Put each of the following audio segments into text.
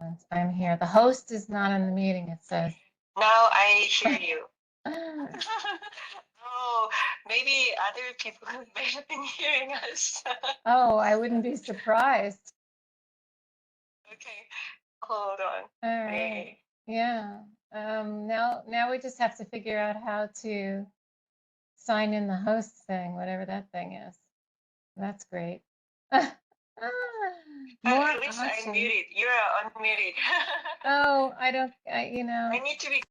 Excellent. I'm here. The host is not in the meeting, it says. Now I hear you. Oh, maybe other people may have been hearing us. Oh, I wouldn't be surprised. Okay, hold on. All right. Yeah. Now we just have to figure out how to sign in the host thing, whatever that thing is. That's great. More At least I'm options. muted. You're unmuted. Oh, I don't, I need to be.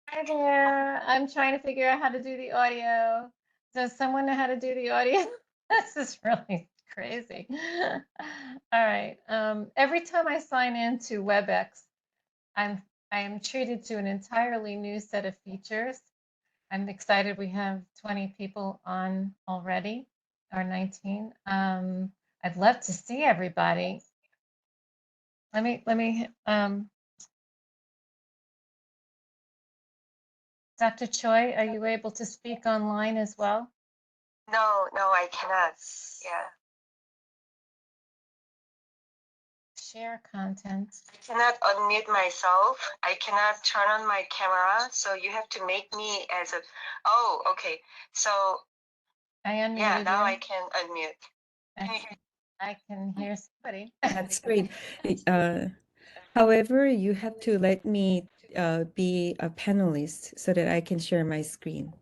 Hi there. I'm trying to figure out how to do the audio. Does someone know how to do the audio? This is really crazy. All right. Every time I sign into WebEx, I am treated to an entirely new set of features. I'm excited we have 20 people on already, or 19. I'd love to see everybody. Let me Dr. Choi, are you able to speak online as well? No, I cannot. Yeah. Share content. I cannot unmute myself. I cannot turn on my camera. So you have to make me as a. Oh, okay. So. I unmuted yeah, now you. I can unmute. I can hear somebody. That's great. However, you have to let me be a panelist so that I can share my screen.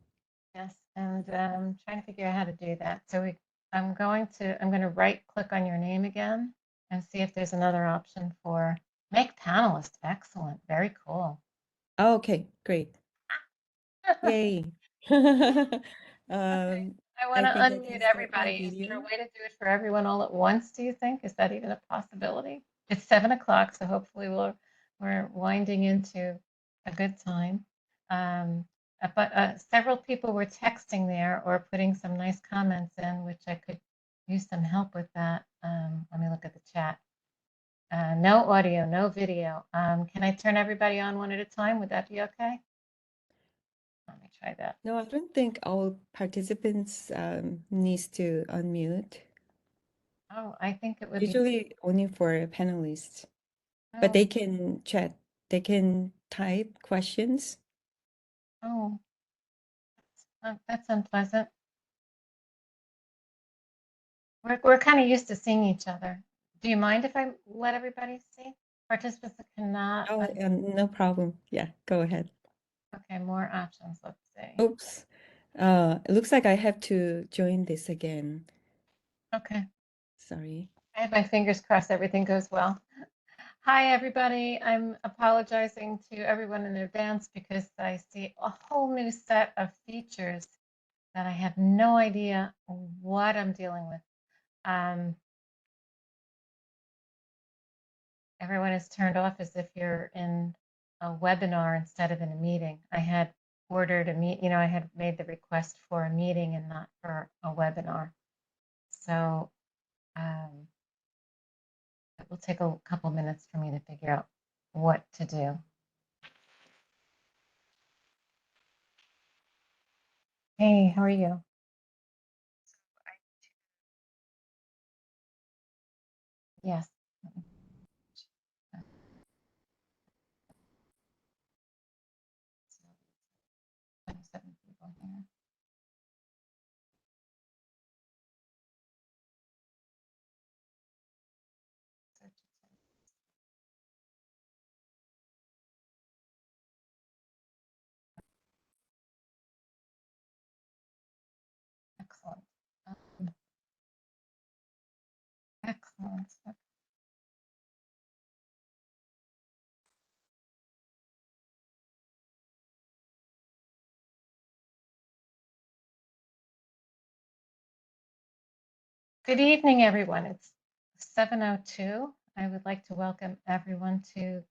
Yes, and trying to figure out how to do that. So I'm going to right click on your name again and see if there's another option for make panelist. Excellent. Very cool. Oh, okay, great. Yay. I want to unmute everybody. Is there a way to do it for everyone all at once, do you think? Is that even a possibility? It's 7 o'clock, so hopefully we're winding into a good time. But several people were texting there or putting some nice comments in, which I could use some help with that. Let me look at the chat. No audio, no video. Can I turn everybody on one at a time? Would that be okay? Let me try that. No, I don't think all participants needs to unmute. Oh, I think it would Usually only for panelists, be. but they can chat. they can type questions. Oh, that's unpleasant. We're kind of used to seeing each other. Do you mind if I let everybody see? Participants that cannot. Oh, no problem. Yeah, go ahead. Okay, more options. Let's see. Oops. It looks like I have to join this again. Okay. Sorry. I have my fingers crossed everything goes well. Hi, everybody. I'm apologizing to everyone in advance because I see a whole new set of features that I have no idea what I'm dealing with. Everyone is turned off as if you're in a webinar instead of in a meeting. I had ordered I had made the request for a meeting and not for a webinar. So it will take a couple minutes for me to figure out what to do. Hey, how are you? Yes. 27 people here. Excellent. Excellent. Good evening, everyone. It's 7:02. I would like to welcome everyone to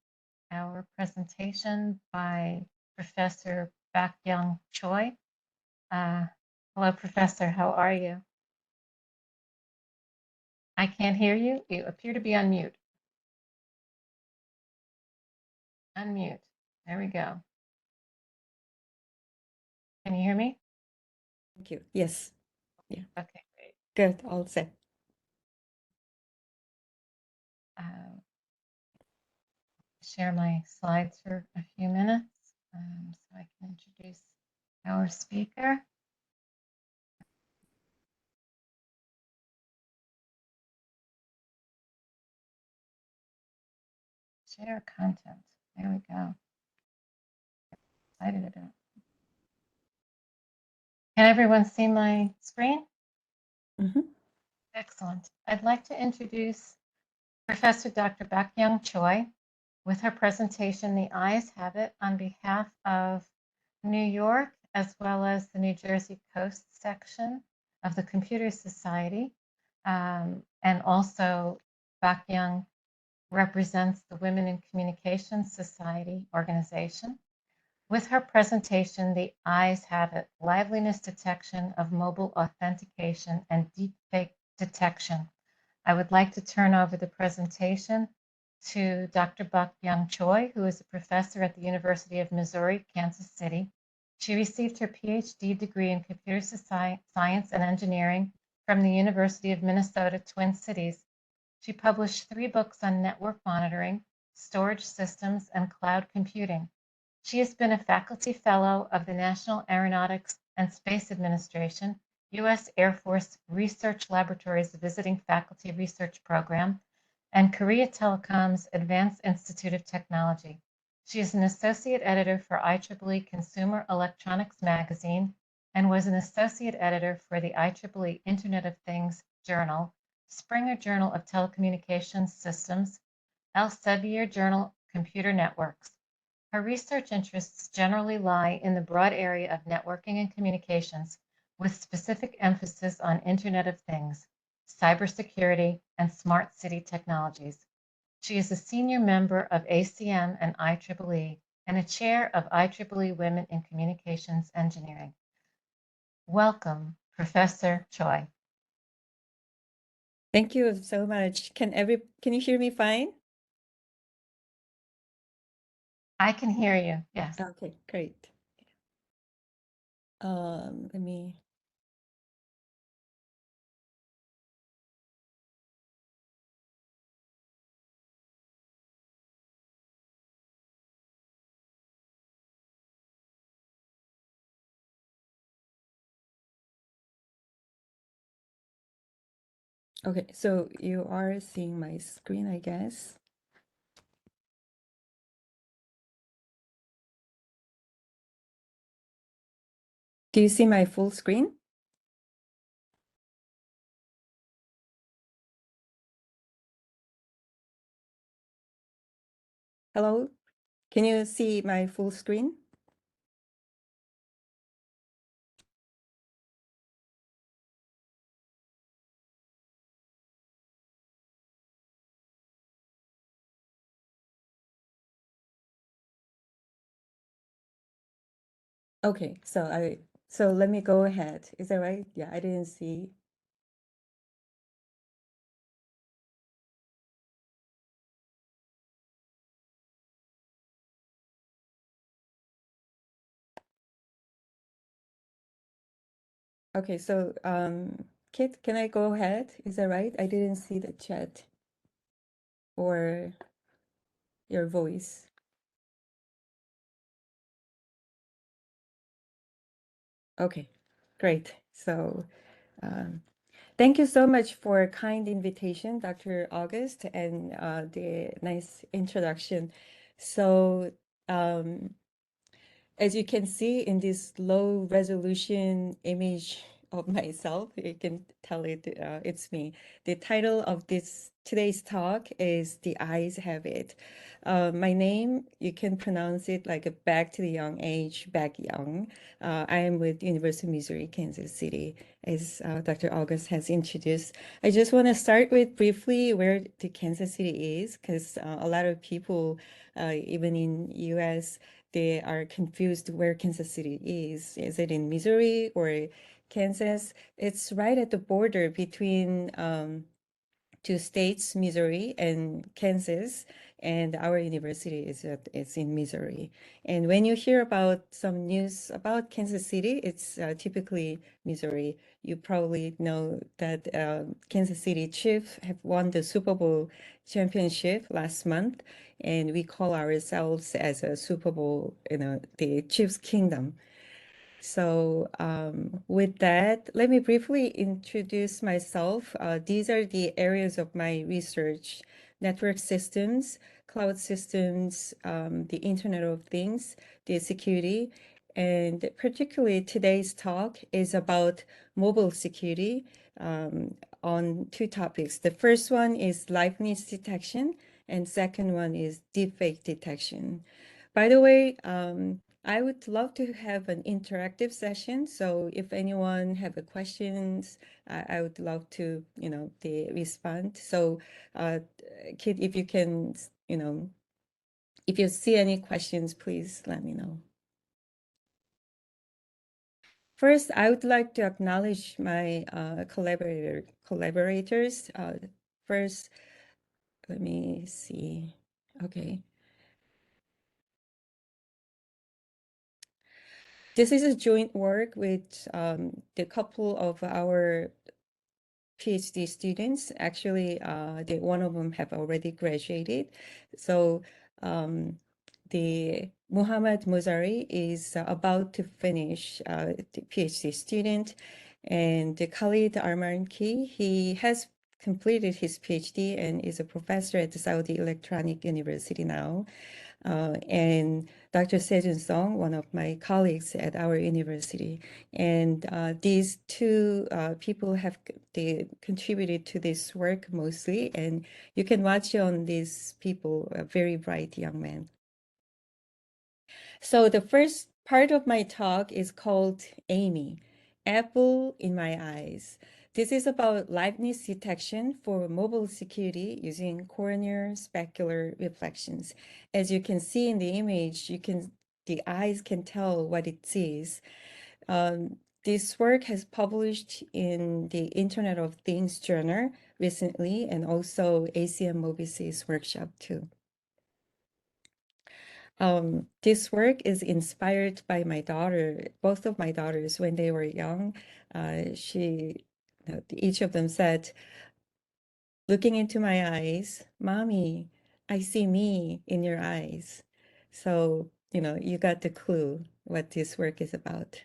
our presentation by Professor Baek-Young Choi. Hello, Professor. How are you? I can't hear you. You appear to be on mute. Unmute. There we go. Can you hear me? Thank you. Yes. Yeah. Okay, great. Good. All set. Share my slides for a few minutes so I can introduce our speaker. Share content. There we go. Excited about it. Can everyone see my screen? Mm-hmm. Excellent. I'd like to introduce Professor Dr. Baek-Young Choi with her presentation, The Ayes Have It, on behalf of New York, as well as the New Jersey Coast section of the Computer Society. And also Baek-Young represents the Women in Communications Society organization. With her presentation, The Ayes Have It, Liveness Detection of Mobile Authentication and Deepfake Detection. I would like to turn over the presentation to Dr. Baek-Young Choi, who is a professor at the University of Missouri, Kansas City. She received her PhD degree in computer science and engineering from the University of Minnesota, Twin Cities. She published 3 books on network monitoring, storage systems, and cloud computing. She has been a faculty fellow of the National Aeronautics and Space Administration, U.S. Air Force Research Laboratories Visiting Faculty Research Program, and Korea Telecom's Advanced Institute of Technology. She is an associate editor for IEEE Consumer Electronics Magazine and was an associate editor for the IEEE Internet of Things Journal, Springer Journal of Telecommunications Systems, Elsevier Journal Computer Networks. Her research interests generally lie in the broad area of networking and communications, with specific emphasis on Internet of Things, cybersecurity, and smart city technologies. She is a senior member of ACM and IEEE and a chair of IEEE Women in Communications Engineering. Welcome, Professor Choi. Thank you so much. Can you hear me fine? I can hear you, yes. Okay, great. Let me. Okay, so you are seeing my screen, I guess. Do you see my full screen? Hello? Can you see my full screen? Okay, so let me go ahead. Is that right? Yeah, I didn't see. Okay, so Kit, can I go ahead? Is that right? I didn't see the chat or your voice. Okay, great. So thank you so much for a kind invitation, Dr. August, and the nice introduction. So as you can see in this low resolution image of myself, you can tell it's me. The title of this today's talk is "The Eyes Have It." My name, you can pronounce it like a back to the young age, Baek-Young. I am with University of Missouri, Kansas City, as Dr. August has introduced. I just want to start with briefly where the Kansas City is, because a lot of people, even in US, they are confused where Kansas City is. Is it in Missouri or Kansas? It's right at the border between two states, Missouri and Kansas, and our university is in Missouri. And when you hear about some news about Kansas City, it's typically Missouri. You probably know that Kansas City Chiefs have won the Super Bowl championship last month, and we call ourselves as a Super Bowl, the Chiefs Kingdom. So with that, let me briefly introduce myself. These are the areas of my research: network systems, cloud systems, the Internet of Things, the security. And particularly today's talk is about mobile security on two topics. The first one is liveness detection, and second one is deepfake detection. By the way, I would love to have an interactive session. So if anyone have a questions, I would love to, they respond. So, Kid, if you can, if you see any questions, please let me know. First, I would like to acknowledge my collaborators. First, let me see. Okay. This is a joint work with the couple of our PhD students. Actually, one of them have already graduated. So the Muhammad Muzari is about to finish the PhD student, and the Khalid Armanki, he has completed his PhD and is a professor at the Saudi Electronic University now. And Dr. Sejun Song, one of my colleagues at our university. And these two people they contributed to this work mostly, and you can watch on these people, a very bright young man. So the first part of my talk is called Amy, Apple in My Eyes. This is about liveness detection for mobile security using corneal specular reflections. As you can see in the image, the eyes can tell what it sees. This work has published in the Internet of Things journal recently, and also ACM Mobis's workshop too. This work is inspired by my daughter, both of my daughters, when they were young. Each of them said, looking into my eyes, Mommy, I see me in your eyes. So, you got the clue what this work is about.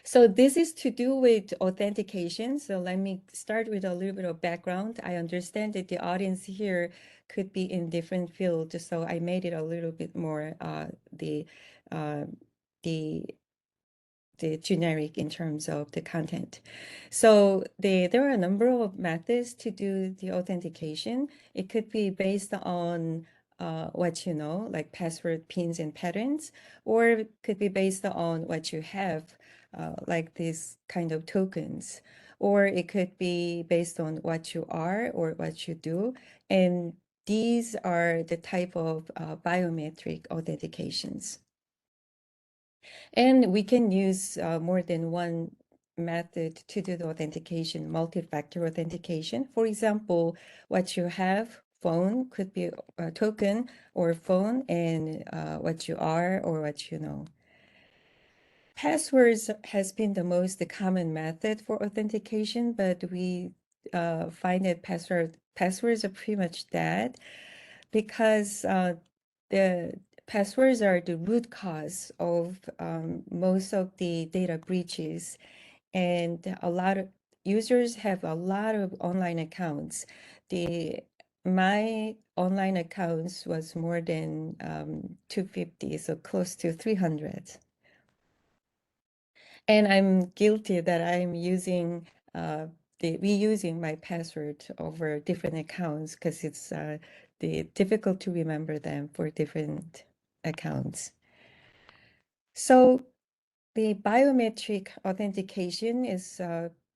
So this is to do with authentication. So let me start with a little bit of background. I understand that the audience here could be in different fields, so I made it a little bit more uh, the generic in terms of the content. So there are a number of methods to do the authentication. It could be based on what you know, like password, pins, and patterns, or it could be based on what you have, like these kind of tokens, or it could be based on what you are or what you do. And these are the type of biometric authentications. And we can use more than one method to do the authentication, multi-factor authentication. For example, what you have, phone could be a token or phone, and what you are or what you know. Passwords has been the most common method for authentication, but we find that passwords are pretty much dead because the passwords are the root cause of most of the data breaches, and a lot of users have a lot of online accounts. My online accounts was more than 250, so close to 300. And I'm guilty that I'm using reusing my password over different accounts because it's difficult to remember them for different accounts. So the biometric authentication is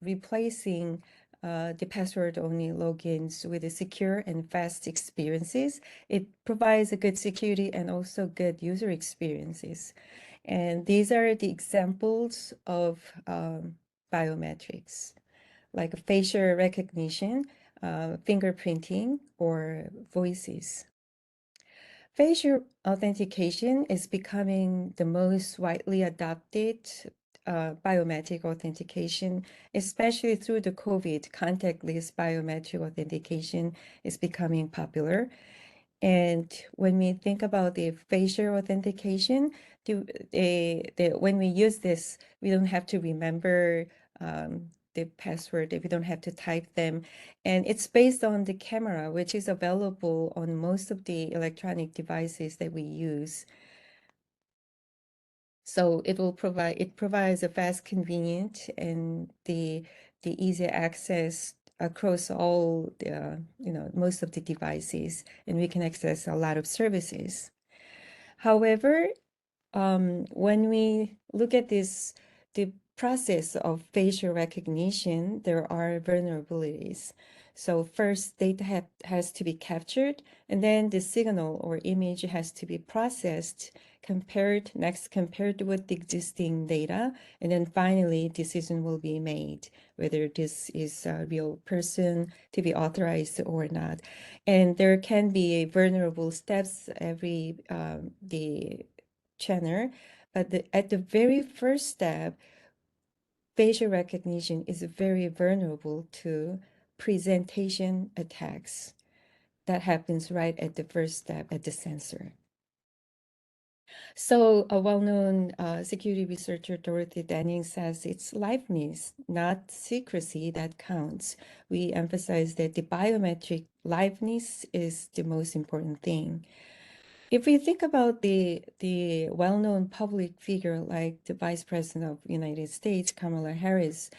replacing the password-only logins with a secure and fast experiences. It provides a good security and also good user experiences. And these are the examples of biometrics, like facial recognition, fingerprinting, or voices. Facial authentication is becoming the most widely adopted biometric authentication, especially through the COVID. Contactless biometric authentication is becoming popular. And when we think about the facial authentication, when we use this, we don't have to remember the password, we don't have to type them. And it's based on the camera, which is available on most of the electronic devices that we use. So it provides a fast, convenient, and the easy access across all the, most of the devices, and we can access a lot of services. However, when we look at the process of facial recognition, there are vulnerabilities. So first, data has to be captured, and then the signal or image has to be processed, compared with the existing data, and then finally, decision will be made whether this is a real person to be authorized or not. And there can be vulnerable steps every the channel, but at the very first step, facial recognition is very vulnerable to presentation attacks. That happens right at the first step at the sensor. So a well-known security researcher, Dorothy Denning, says it's liveness, not secrecy, that counts. We emphasize that the biometric liveness is the most important thing. If we think about the well-known public figure like the Vice President of the United States, Kamala Harris,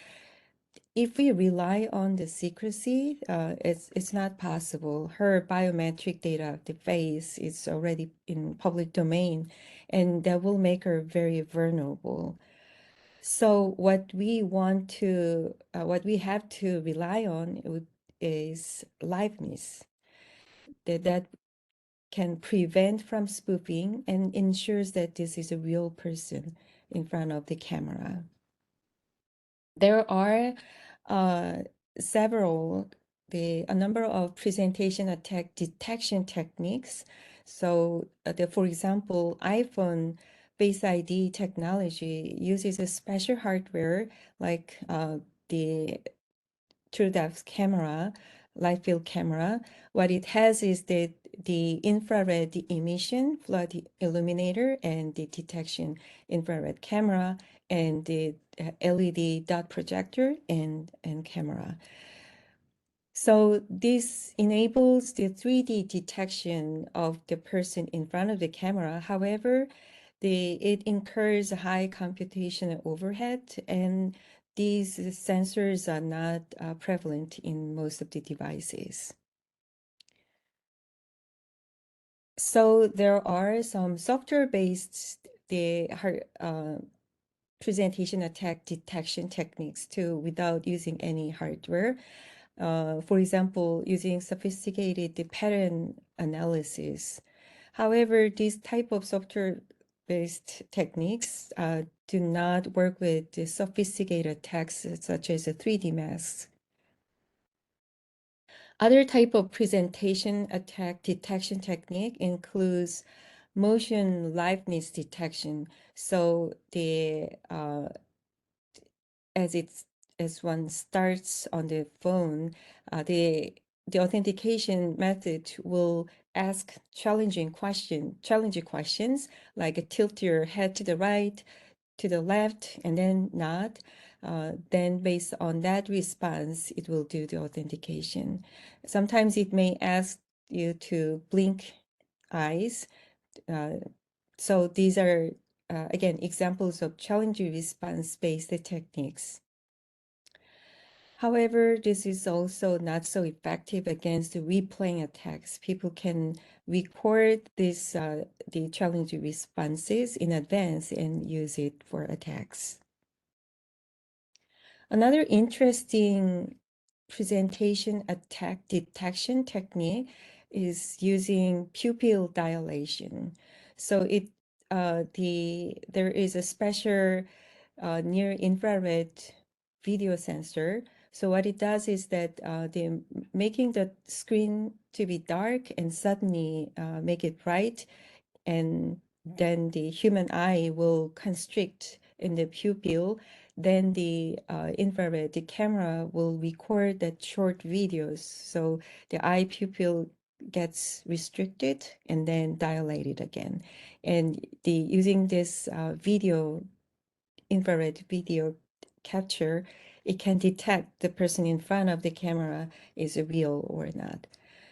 if we rely on the secrecy, it's not possible. Her biometric data, the face, is already in public domain, and that will make her very vulnerable. So what we have to rely on is liveness. That can prevent from spoofing and ensures that this is a real person in front of the camera. There are uh, a number of presentation attack detection techniques. So, for example, iPhone Face ID technology uses a special hardware like the TrueDepth camera light field camera. What it has is the infrared emission flood illuminator and the detection infrared camera and the LED dot projector and camera. So this enables the 3D detection of the person in front of the camera. However, it incurs high computational overhead, and these sensors are not prevalent in most of the devices. So there are some software-based presentation attack detection techniques too, without using any hardware. For example, using sophisticated pattern analysis. However, these type of software-based techniques do not work with the sophisticated attacks such as a 3D masks. Other type of presentation attack detection technique includes motion liveness detection. So as one starts on the phone, the authentication method will ask challenging questions like tilt your head to the right, to the left, and then nod. Then based on that response, it will do the authentication. Sometimes it may ask you to blink eyes. So these are, again, examples of challenging response-based techniques. However, this is also not so effective against the replaying attacks. People can record the challenging responses in advance and use it for attacks. Another interesting presentation attack detection technique is using pupil dilation. So there is a special near infrared video sensor. So what it does is that making the screen to be dark and suddenly make it bright, and then the human eye will constrict in the pupil. Then the infrared, the camera will record that short videos. So the eye pupil gets restricted and then dilated again. And using this infrared video capture, it can detect the person in front of the camera is real or not.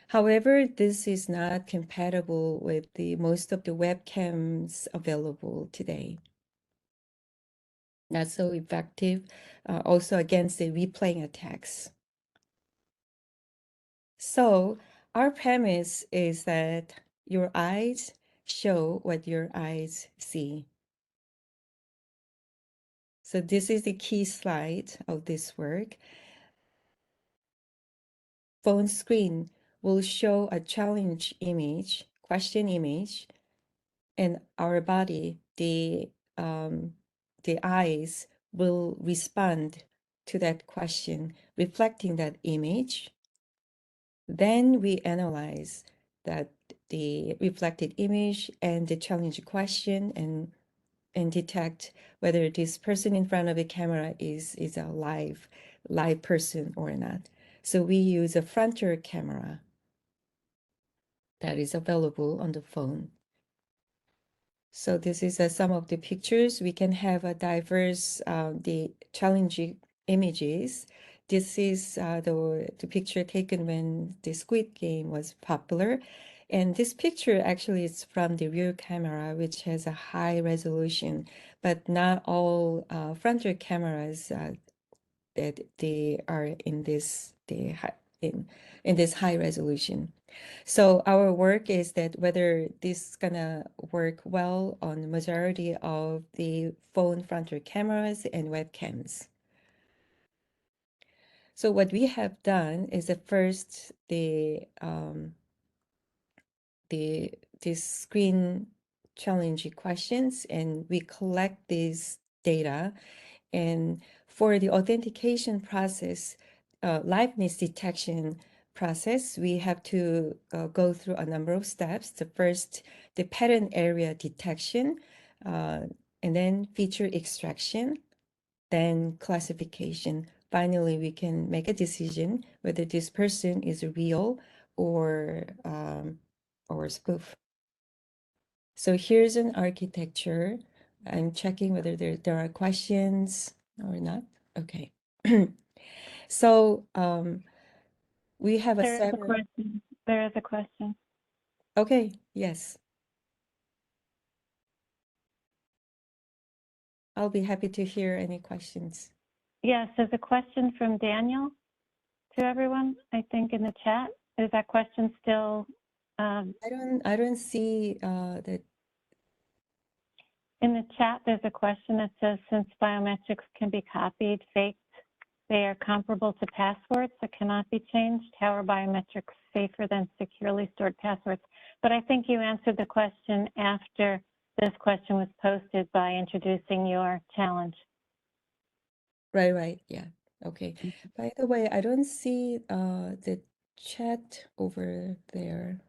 However, this is not compatible with most of the webcams available today. Not so effective, also against the replaying attacks. So our premise is that your eyes show what your eyes see. So this is the key slide of this work. Phone screen will show a challenge image, question image, and our body, the eyes will respond to that question, reflecting that image. Then we analyze that the reflected image and the challenge question and detect whether this person in front of the camera is a live person or not. So we use a frontal camera that is available on the phone. So this is some of the pictures. We can have a diverse the challenging images. This is the picture taken when the Squid Game was popular. And this picture actually is from the rear camera, which has a high resolution, but not all frontal cameras that they are in this in this high resolution. So our work is that whether this is gonna work well on the majority of the phone frontal cameras and webcams. So what we have done is at first this screen challenge questions, and we collect this data. And for the authentication process, liveness detection process, we have to go through a number of steps. The first, the pattern area detection, and then feature extraction, then classification, finally we can make a decision whether this person is real or spoof. So here's an architecture. I'm checking whether there are questions or not. Okay. So we have a There is a several. question. There is a question. Okay, yes. I'll be happy to hear any questions. Yes, there's a question from Daniel to everyone, I think, in the chat. Is that question still I don't see that. in the chat? There's a question that says, since biometrics can be copied, faked, they are comparable to passwords that cannot be changed. How are biometrics safer than securely stored passwords? But I think you answered the question after this question was posted by introducing your challenge. Right, yeah. Okay. By the way, I don't see the chat over there.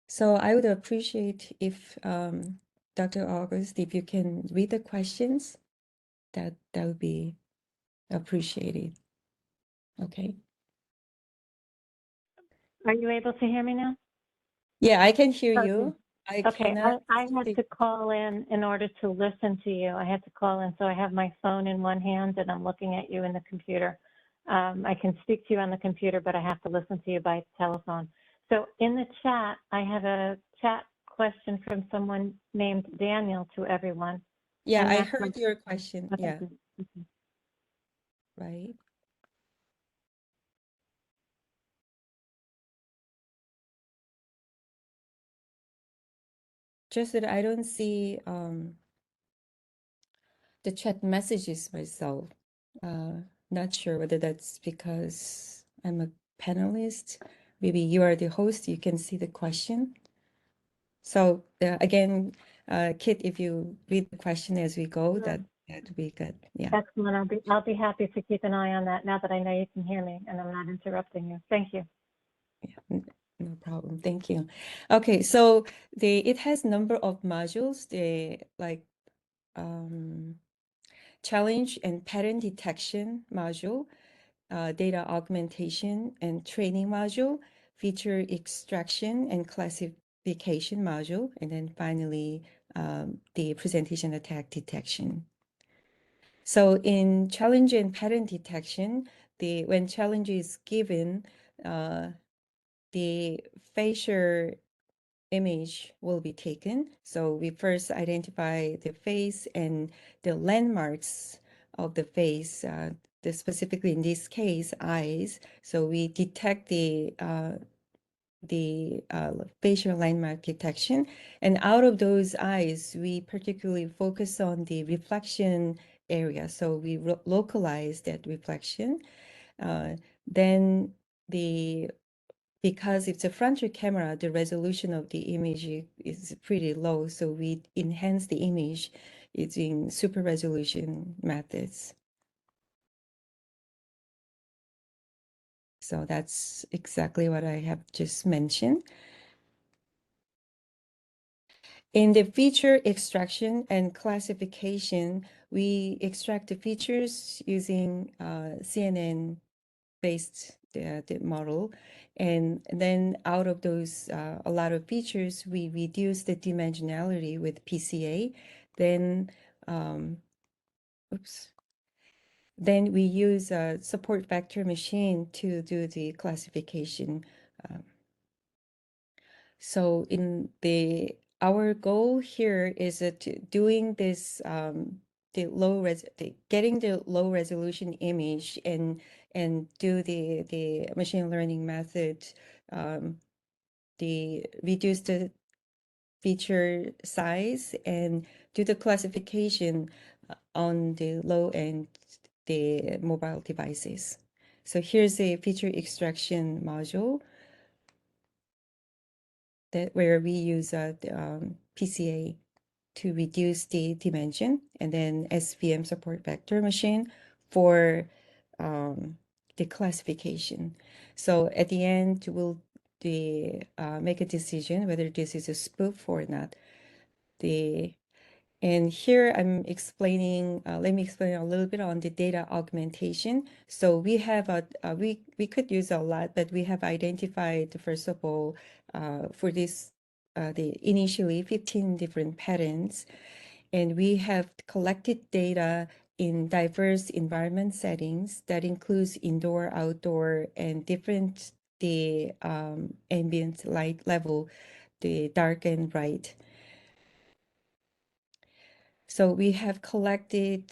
So I would appreciate if Dr. August, if you can read the questions, that would be appreciated. Okay. Are you able to hear me now? Yeah, I can hear Okay. you. I Okay, cannot I had see. to call in order to listen to you. I had to call in, so I have my phone in one hand and I'm looking at you in the computer. I can speak to you on the computer, but I have to listen to you by telephone. So in the chat, I have a chat question from someone named Daniel to everyone. Yeah, And I that's heard your question. okay, Yeah, good. Okay. right. Just that I don't see the chat messages myself. Not sure whether that's because I'm a panelist. Maybe you are the host, you can see the question. So again, Kit, if you read the question as we go, that'd be good. Yeah. Excellent. I'll be happy to keep an eye on that now that I know you can hear me and I'm not interrupting you. Thank you. Yeah, no problem. Thank you. Okay, so it has number of modules. Challenge and pattern detection module, data augmentation and training module, feature extraction and classification module, and then finally the presentation attack detection. So in challenge and pattern detection, when challenge is given, the facial image will be taken. So we first identify the face and the landmarks of the face, specifically in this case, eyes. So we detect the facial landmark detection. And out of those eyes, we particularly focus on the reflection area. So we localize that reflection. Then because it's a frontal camera, the resolution of the image is pretty low. So we enhance the image using super resolution methods. So that's exactly what I have just mentioned. In the feature extraction and classification, we extract the features using CNN-based the model. And then out of those, a lot of features, we reduce the dimensionality with PCA. Then, then we use a support vector machine to do the classification. So our goal here is doing this getting the low resolution image and do the machine learning method, the reduce the feature size and do the classification on the low end the mobile devices. So here's a feature extraction module where we use PCA to reduce the dimension, and then SVM support vector machine for the classification. So at the end, we'll make a decision whether this is a spoof or not. And here I'm explaining, let me explain a little bit on the data augmentation. So we have we could use a lot, but we have identified, first of all, for this, the initially 15 different patterns. And we have collected data in diverse environment settings that includes indoor, outdoor, and different the ambient light level, the dark and bright. So we have collected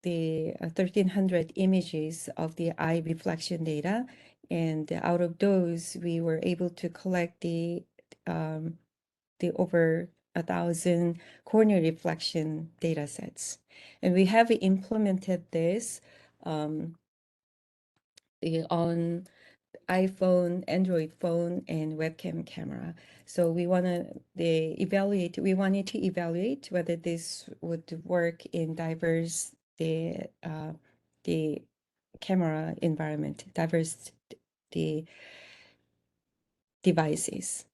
the 1,300 images of the eye reflection data, and out of those, we were able to collect the over 1,000 corneal reflection data sets. And we have implemented this on iPhone, Android phone, and webcam camera. So we wanted to evaluate whether this would work in diverse the camera environment, diverse the devices.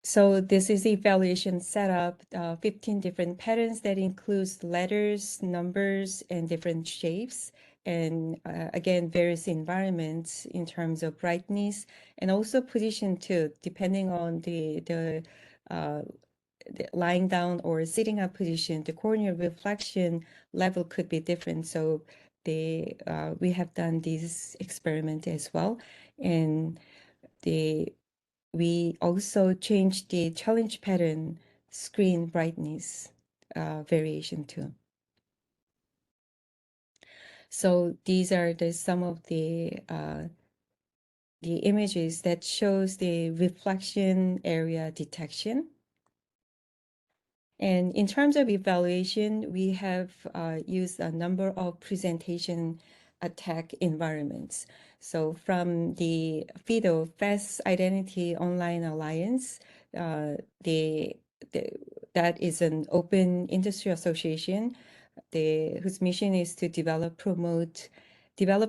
So this is the evaluation setup, 15 different patterns that includes letters, numbers, and different shapes. And again, various environments in terms of brightness and also position too, depending on the lying down or sitting up position, the corneal reflection level could be different. So we have done this experiment as well. And we also changed the challenge pattern screen brightness variation too. So these are some of the images that shows the reflection area detection. And in terms of evaluation, we have used a number of presentation attack environments. So from the FIDO, Fast Identity Online Alliance, that is an open industry association whose mission is to develop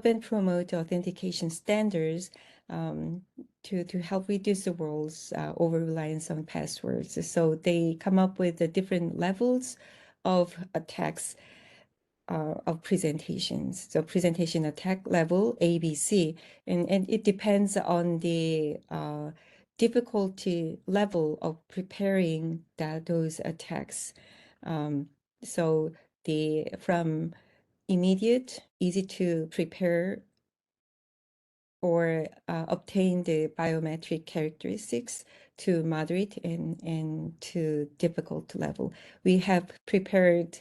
and promote authentication standards to help reduce the world's over-reliance on passwords. So they come up with the different levels of attacks of presentations. So presentation attack level, ABC, and it depends on the difficulty level of preparing those attacks. So from immediate, easy to prepare or obtain the biometric characteristics to moderate and to difficult level. We have prepared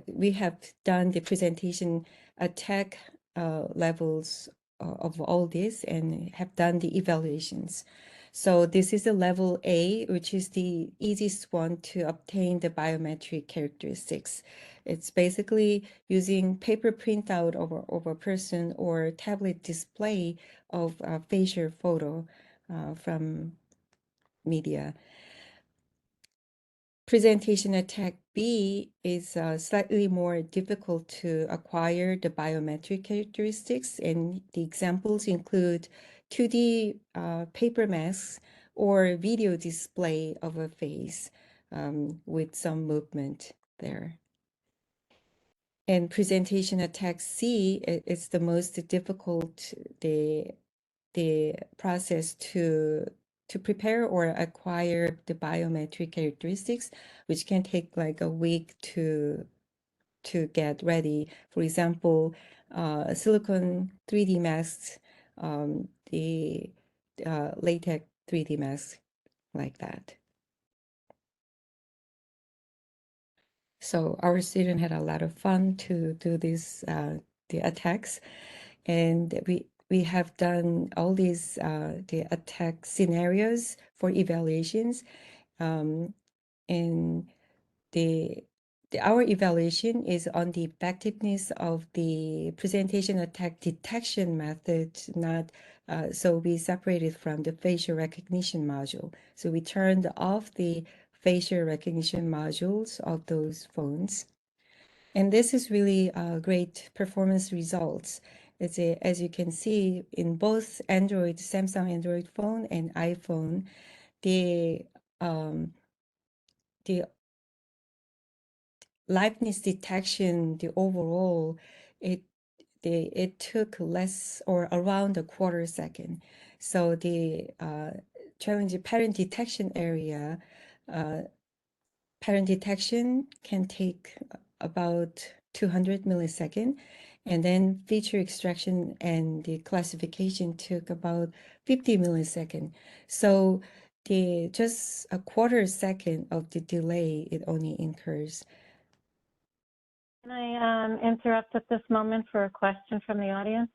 we have done the presentation attack levels of all this and have done the evaluations. So this is the level A, which is the easiest one to obtain the biometric characteristics. It's basically using paper printout of a person or tablet display of a facial photo from media. Presentation attack B is slightly more difficult to acquire the biometric characteristics, and the examples include 2D paper masks or video display of a face with some movement there. And presentation attack C is the most difficult, the process to prepare or acquire the biometric characteristics, which can take like a week to get ready. For example, silicone 3D masks, the latex 3D masks, like that. So our student had a lot of fun to do these the attacks, and we have done all these the attack scenarios for evaluations, and our evaluation is on the effectiveness of the presentation attack detection method, not so we separated from the facial recognition module. So we turned off the facial recognition modules of those phones. And this is really great performance results. as you can see in both Android, Samsung Android phone and iPhone, the the liveness detection, the overall, it took less or around a quarter second. So the challenge pattern detection area, pattern detection can take about 200 milliseconds, and then feature extraction and the classification took about 50 milliseconds. So the just a quarter second of the delay it only incurs. Can I interrupt at this moment for a question from the audience?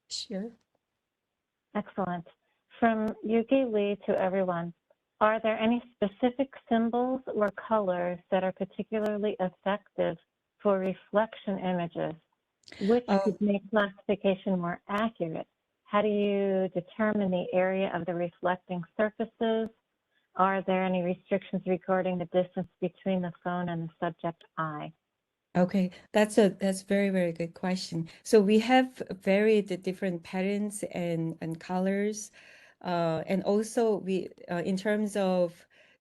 Sure. Excellent. From Yuki Lee to everyone, are there any specific symbols or colors that are particularly effective for reflection images, which could make classification more accurate? How do you determine the area of the reflecting surfaces? Are there any restrictions regarding the distance between the phone and the subject eye? Okay, that's very, very good question. So we have varied different patterns and colors, and also we in terms of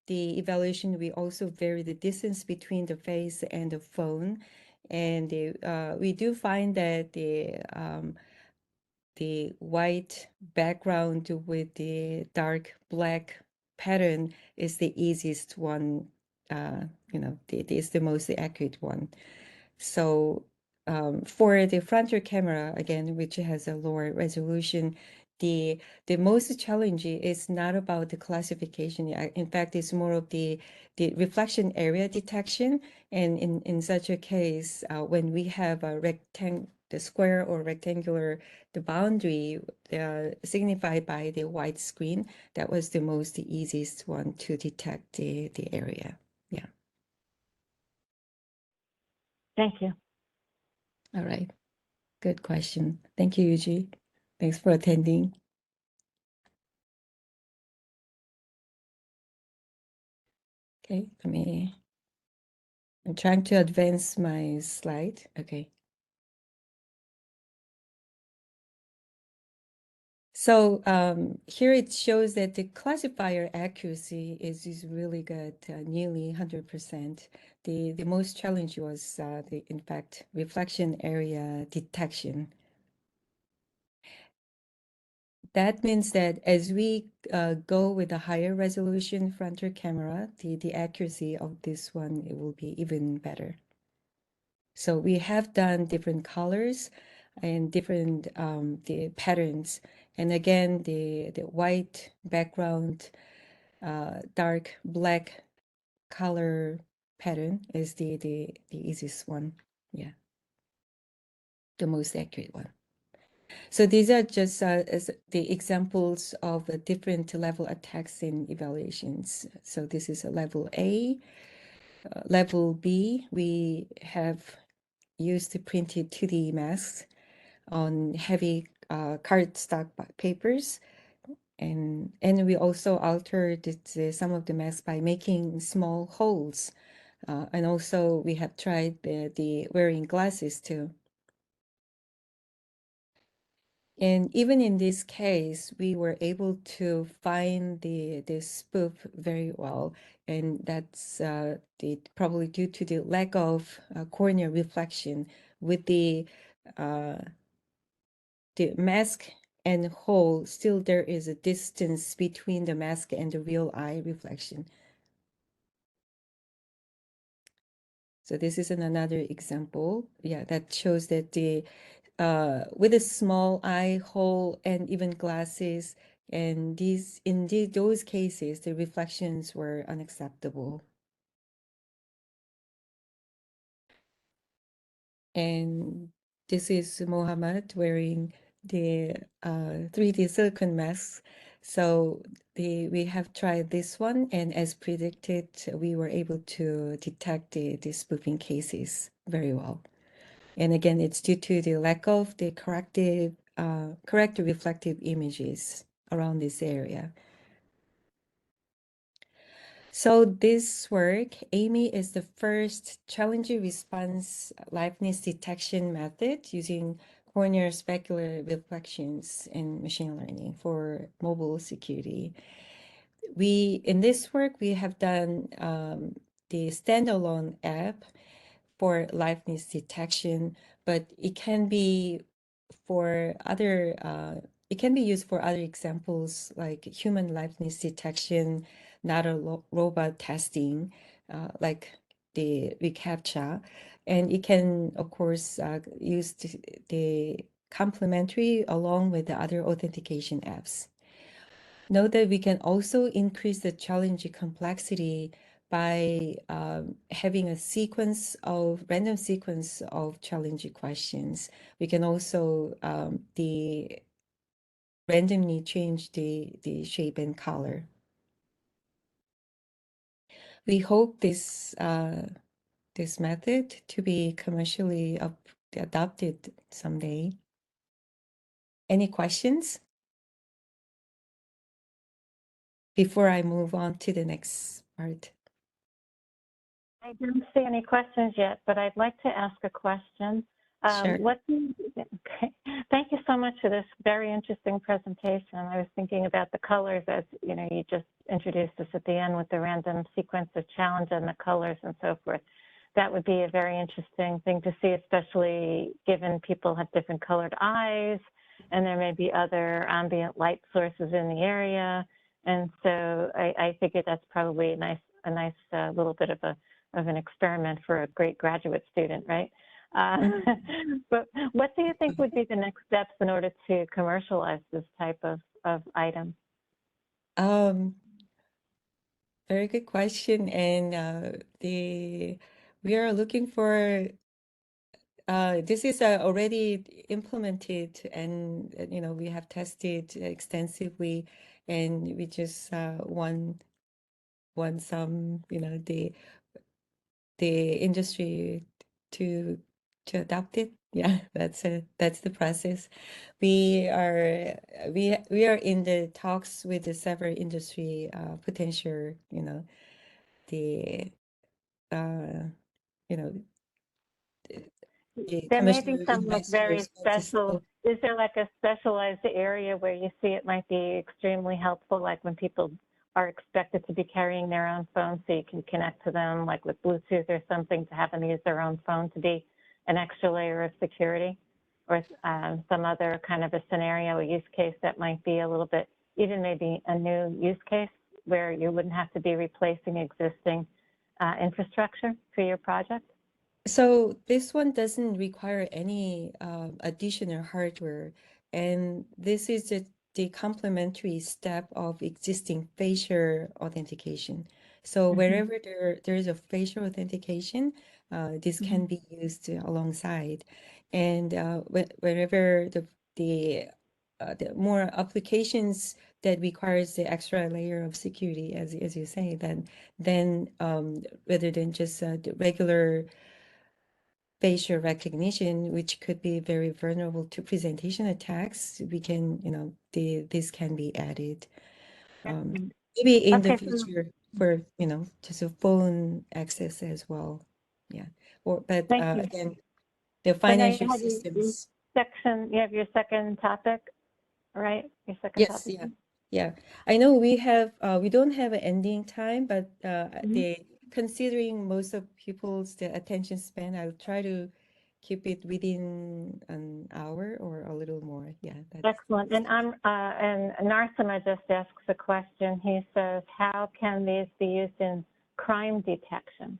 the evaluation, we also vary the distance between the face and the phone, and we do find that the white background with the dark black pattern is the easiest one. It is the most accurate one. So for the frontal camera, again, which has a lower resolution, the most challenging is not about the classification. In fact, it's more of the reflection area detection. And in such a case, when we have a the square or rectangular, the boundary signified by the white screen, that was the most easiest one to detect the area. Yeah. Thank you. All right. Good question. Thank you, Yuji. Thanks for attending. Okay, I'm trying to advance my slide. Okay. So here it shows that the classifier accuracy is really good, nearly 100%. The most challenge was in fact, reflection area detection. That means that as we go with a higher resolution frontal camera, the accuracy of this one, it will be even better. So we have done different colors and different the patterns. And again, the white background, dark black color pattern is the easiest one. Yeah, the most accurate one. So these are just as the examples of the different level attacks in evaluations. So this is a level A. Level B, we have used the printed 2D masks on heavy cardstock papers. And we also altered some of the masks by making small holes. And also we have tried the wearing glasses too. And even in this case, we were able to find the spoof very well. And that's probably due to the lack of corneal reflection with the mask and hole. Still, there is a distance between the mask and the real eye reflection. So this is another example. Yeah, that shows that the with a small eye hole and even glasses, and those cases, the reflections were unacceptable. And this is Mohammed wearing the 3D silicone mask. So we have tried this one, and as predicted, we were able to detect the spoofing cases very well. And again, it's due to the lack of the correct reflective images around this area. So this work, AMY, is the first challenge response liveness detection method using corneal specular reflections in machine learning for mobile security. In this work, we have done the standalone app for liveness detection, but it can be for other, it can be used for other examples like human liveness detection, not a robot testing, like the reCAPTCHA. And it can, of course, use the complementary along with the other authentication apps. Note that we can also increase the challenge complexity by having a random sequence of challenge questions. We can also randomly change the shape and color. We hope this method to be commercially adopted someday. Any questions before I move on to the next part? I don't see any questions yet, but I'd like to ask a question. Sure. Okay. Thank you so much for this very interesting presentation. I was thinking about the colors as you just introduced us at the end with the random sequence of challenge and the colors and so forth. That would be a very interesting thing to see, especially given people have different colored eyes and there may be other ambient light sources in the area. And so I figured that's probably a nice little bit of an experiment for a great graduate student, right? But what do you think would be the next steps in order to commercialize this type of item? Very good question. And we are looking for, this is already implemented, and we have tested extensively, and we just won some, the industry to adopt it. Yeah, that's the process. We are in the talks with the several industry potential, the there may be commercial some very investors. special, is there like a specialized area where you see it might be extremely helpful, like when people are expected to be carrying their own phone so you can connect to them, like with Bluetooth or something, to have them use their own phone to be an extra layer of security, or some other kind of a scenario, a use case that might be a little bit, even maybe a new use case where you wouldn't have to be replacing existing infrastructure for your project? So this one doesn't require any additional hardware, and this is the complementary step of existing facial authentication. So wherever there is a facial authentication, this can be used alongside, and wherever the more applications that requires the extra layer of security, as you say, then rather than just the regular facial recognition, which could be very vulnerable to presentation attacks, we can, this can be added. Maybe in the future for, just a phone access as well. Yeah. But again, the financial systems. You have your second topic, right? Your second Yes, topic. yeah. I know we don't have an ending time, but considering most of people's attention span, I'll try to keep it within an hour or a little more. Yeah. Excellent. And Narsima just asks a question. He says, how can these be used in crime detection?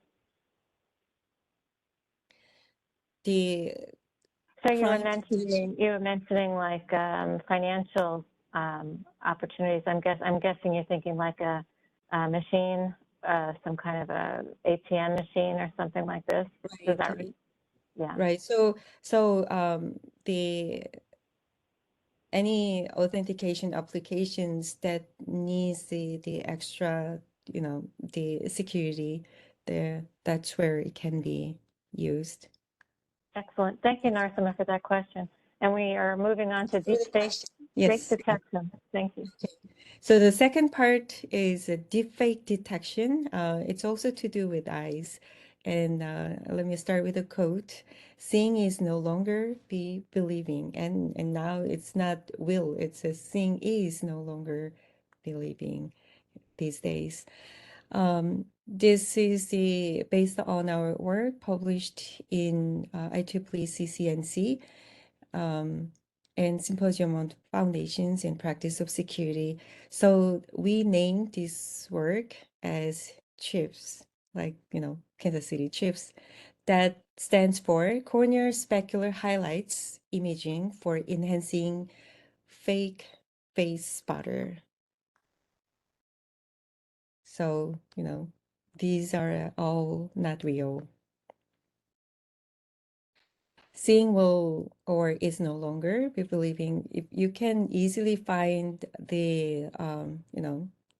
So you were mentioning like financial opportunities. I'm guessing you're thinking like a machine, some kind of a ATM machine or something like this. Right. Is that right? Yeah. Right. So any authentication applications that needs the extra, the security there, that's where it can be used. Excellent. Thank you, Narsima, for that question. And we are moving on to deepfake detection. Thank you. Okay. So the second part is a deepfake detection. It's also to do with eyes. And let me start with a quote. Seeing is no longer be believing. And now it's not will, it says seeing is no longer believing these days. This is based on our work published in IEEE CCNC and Symposium on Foundations and Practice of Security. So we named this work as CHIPS, like, Kansas City CHIPS. That stands for Corneal Specular Highlights Imaging for Enhancing Fake Face Spotter. So, these are all not real. Seeing will or is no longer be believing. If you can easily find the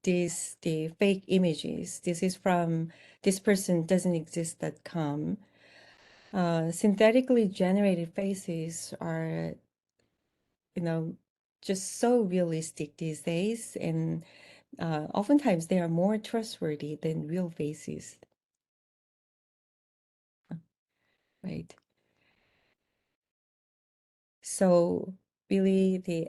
the fake images. This is from this person doesn't exist.com. Synthetically generated faces are just so realistic these days, and oftentimes they are more trustworthy than real faces, right? So really the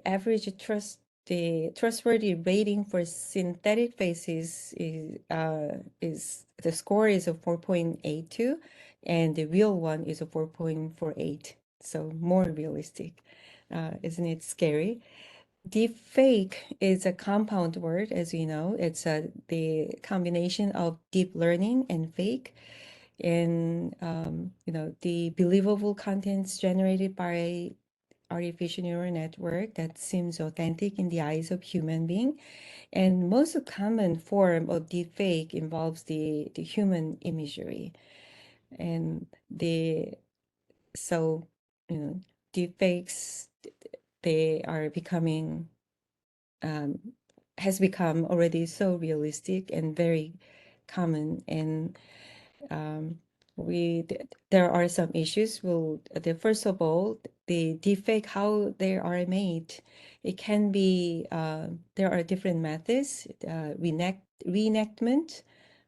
trustworthy rating for synthetic faces is the score is a 4.82 and the real one is a 4.48. So more realistic. Isn't it scary? Deepfake is a compound word, as we know. It's the combination of deep learning and fake. And the believable contents generated by artificial neural network that seems authentic in the eyes of human being. And most common form of deepfake involves the human imagery. And deepfakes, they are becoming, has become already so realistic and very common. And there are some issues. First of all, the deepfake, how they are made, it can be, there are different methods, reenactment,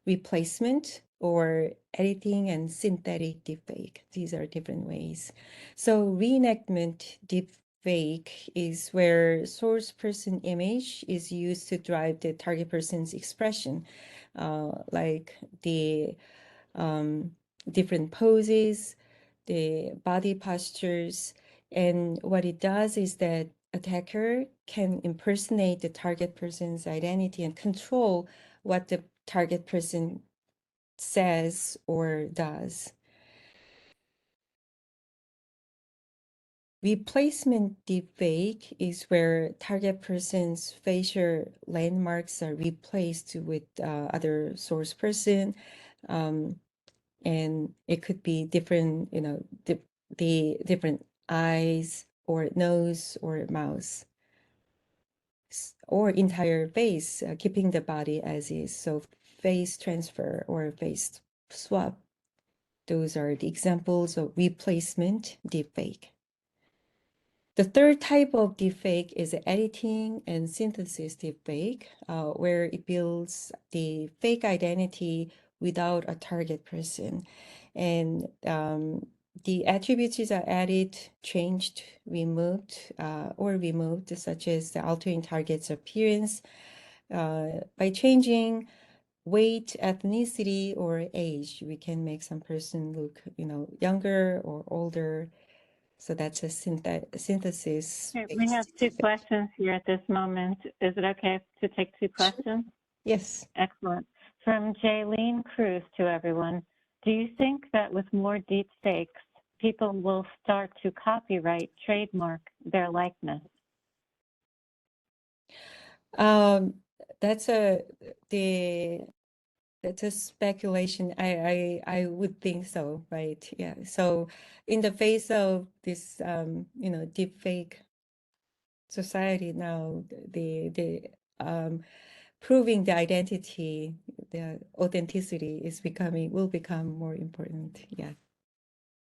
replacement, or editing and synthetic deepfake. These are different ways. So reenactment deepfake is where source person image is used to drive the target person's expression, like the different poses, the body postures. And what it does is that attacker can impersonate the target person's identity and control what the target person says or does. Replacement deepfake is where target person's facial landmarks are replaced with other source person. And it could be different, the different eyes or nose or mouth or entire face, keeping the body as is. So face transfer or face swap. Those are the examples of replacement deepfake. The third type of deepfake is editing and synthesis deepfake, where it builds the fake identity without a target person. And the attributes are added, changed, removed, such as the altering target's appearance by changing weight, ethnicity, or age. We can make some person look, younger or older. So that's a synthesis. Okay, we have two questions here at this moment. Is it okay to take two questions? Yes. Excellent. From Jaylene Cruz to everyone, do you think that with more deep fakes, people will start to copyright, trademark their likeness? That's a speculation. I would think so, right? Yeah. So in the face of this deepfake society now, the proving the identity, the authenticity will become more important. Yeah.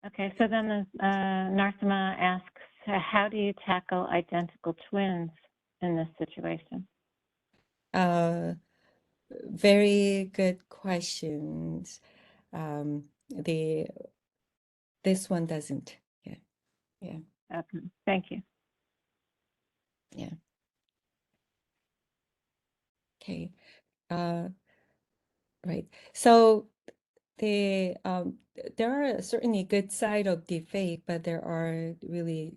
Okay, so then Narsima asks, how do you tackle identical twins in this situation? Very good questions. this one doesn't. Yeah, yeah, Okay, thank you. yeah. Okay. Right. So there are certainly good side of deepfake, but there are really,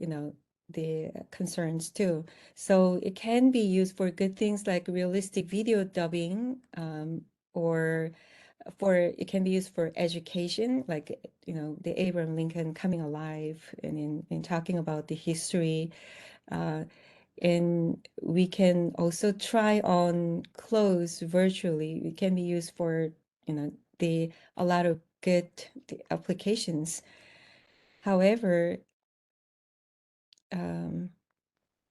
the concerns too. So it can be used for good things like realistic video dubbing, or it can be used for education, like, the Abraham Lincoln coming alive and in talking about the history. And we can also try on clothes virtually. It can be used for, a lot of good applications. However,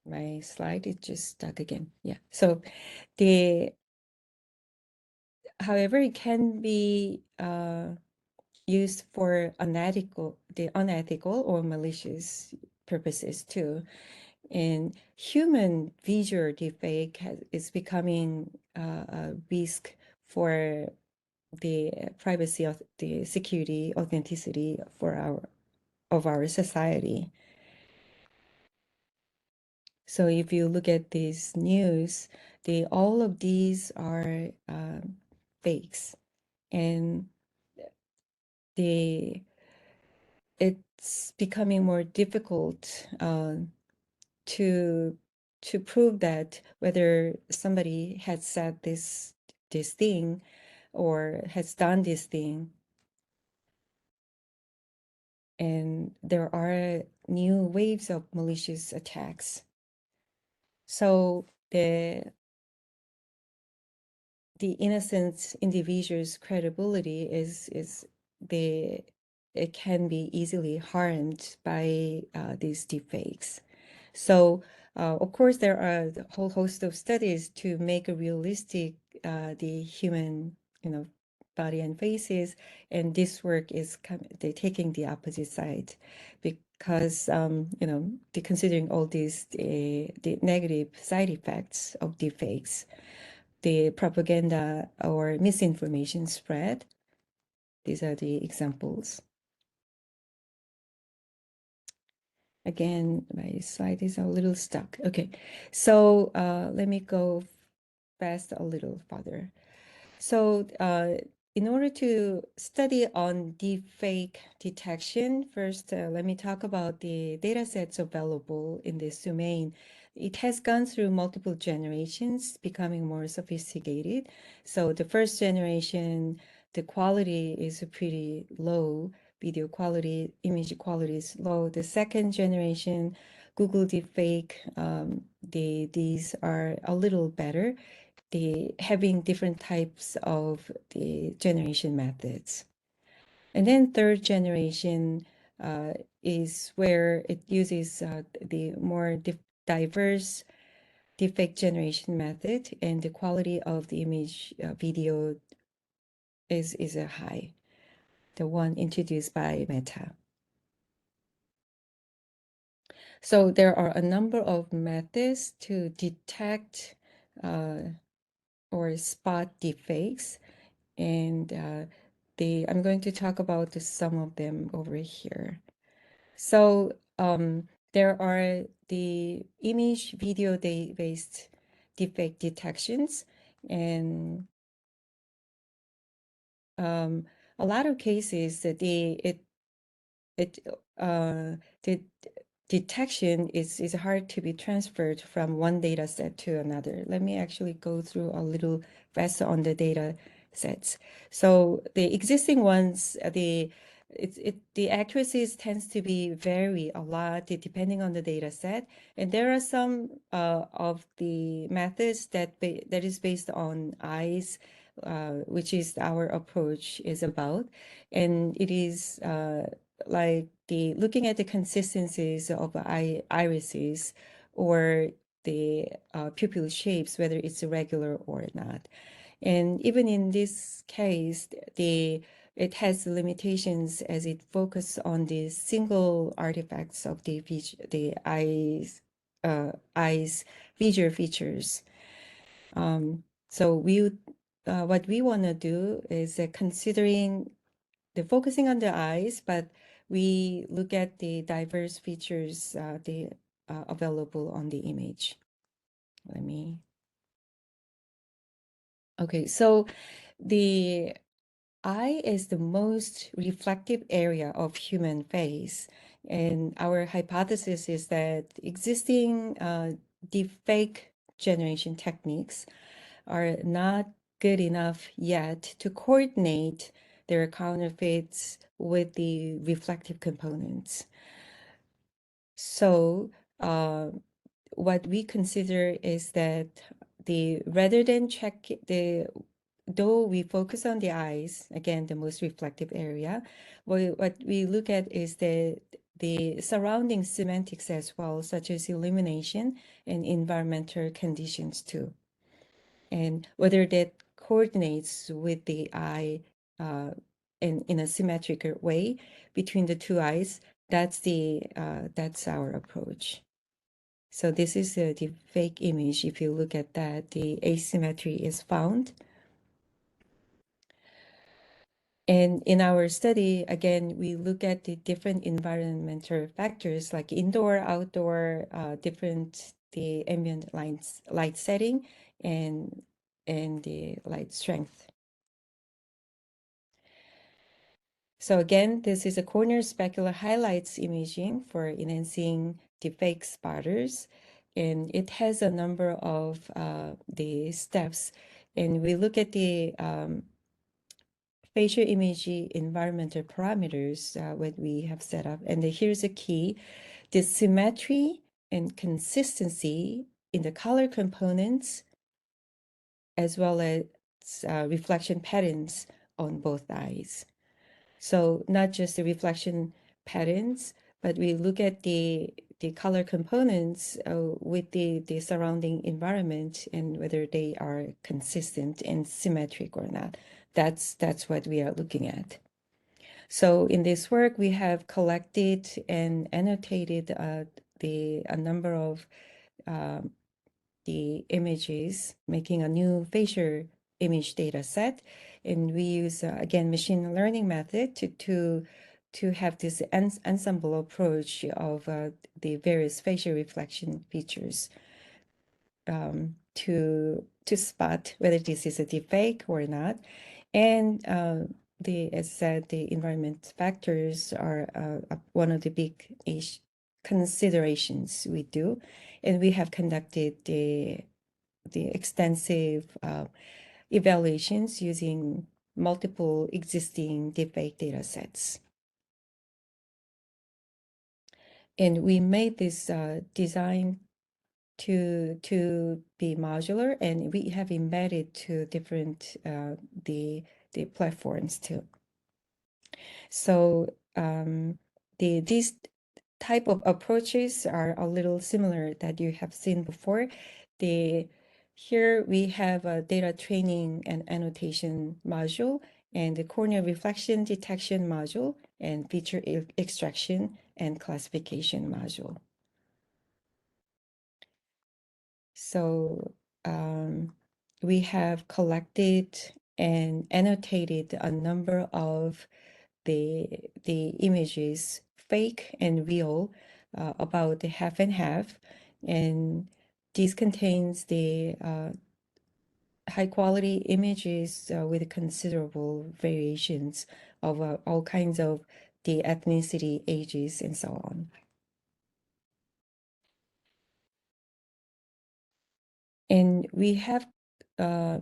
my slide is just stuck again. Yeah. So however, it can be used for unethical or malicious purposes too. And human visual deepfake is becoming a risk for the privacy of the security, authenticity of our society. So if you look at this news, all of these are fakes, and it's becoming more difficult to prove that whether somebody has said this thing or has done this thing. And there are new waves of malicious attacks. So the innocent individual's credibility it can be easily harmed by these deepfakes. So, of course, there are a whole host of studies to make a realistic the human, body and faces, and this work is they're taking the opposite side, because considering all these the negative side effects of deepfakes, the propaganda or misinformation spread. These are the examples. Again, my slide is a little stuck. Okay, so let me go fast a little further. So in order to study on deepfake detection, first let me talk about the data sets available in this domain. It has gone through multiple generations, becoming more sophisticated. So the first generation, the quality is pretty low. Video quality, image quality is low. The second generation, Google deepfake, these are a little better. Having different types of the generation methods. And then third generation is where it uses the more diverse deepfake generation method, and the quality of the image video is a high, the one introduced by Meta. So there are a number of methods to detect or spot deepfakes, and I'm going to talk about some of them over here. So there are the image video based deepfake detections, and a lot of cases that the detection is hard to be transferred from one data set to another. Let me actually go through a little faster on the data sets. So the existing ones, the accuracies tends to be vary a lot depending on the data set, and there are some of the methods that is based on eyes, which is our approach is about, and it is like looking at the consistencies of irises or the pupil shapes, whether it's irregular or not. And even in this case, it has limitations as it focuses on the single artifacts of the eyes visual features. So what we want to do is considering the focusing on the eyes, but we look at the diverse features available on the image. Let me. Okay, so the eye is the most reflective area of human face, and our hypothesis is that existing deepfake generation techniques are not good enough yet to coordinate their counterfeits with the reflective components. So what we consider is that rather than check though we focus on the eyes, again, the most reflective area, what we look at is the surrounding semantics as well, such as illumination and environmental conditions too. And whether that coordinates with the eye in a symmetrical way between the two eyes, that's our approach. So this is the fake image. If you look at that, the asymmetry is found. And in our study, again, we look at the different environmental factors like indoor, outdoor, the ambient light setting, and the light strength. So again, this is a corneal specular highlights imaging for enhancing the fake spotters, and it has a number of the steps. And we look at the facial image environmental parameters what we have set up. And here's a key: the symmetry and consistency in the color components, as well as reflection patterns on both eyes. So not just the reflection patterns, but we look at the color components with the surrounding environment and whether they are consistent and symmetric or not. That's what we are looking at. So in this work, we have collected and annotated a number of the images, making a new facial image data set. And we use, again, machine learning method to have this ensemble approach of the various facial reflection features to spot whether this is a deepfake or not. And as I said, the environment factors are one of the big considerations we do. And we have conducted the extensive evaluations using multiple existing deepfake data sets. And we made this design to be modular, and we have embedded to different the platforms too. So these type of approaches are a little similar that you have seen before. Here we have a data training and annotation module, and the corneal reflection detection module, and feature extraction and classification module. So we have collected and annotated a number of the images, fake and real, about the half and half, and this contains the high quality images with considerable variations of all kinds of the ethnicity, ages, and so on. And we have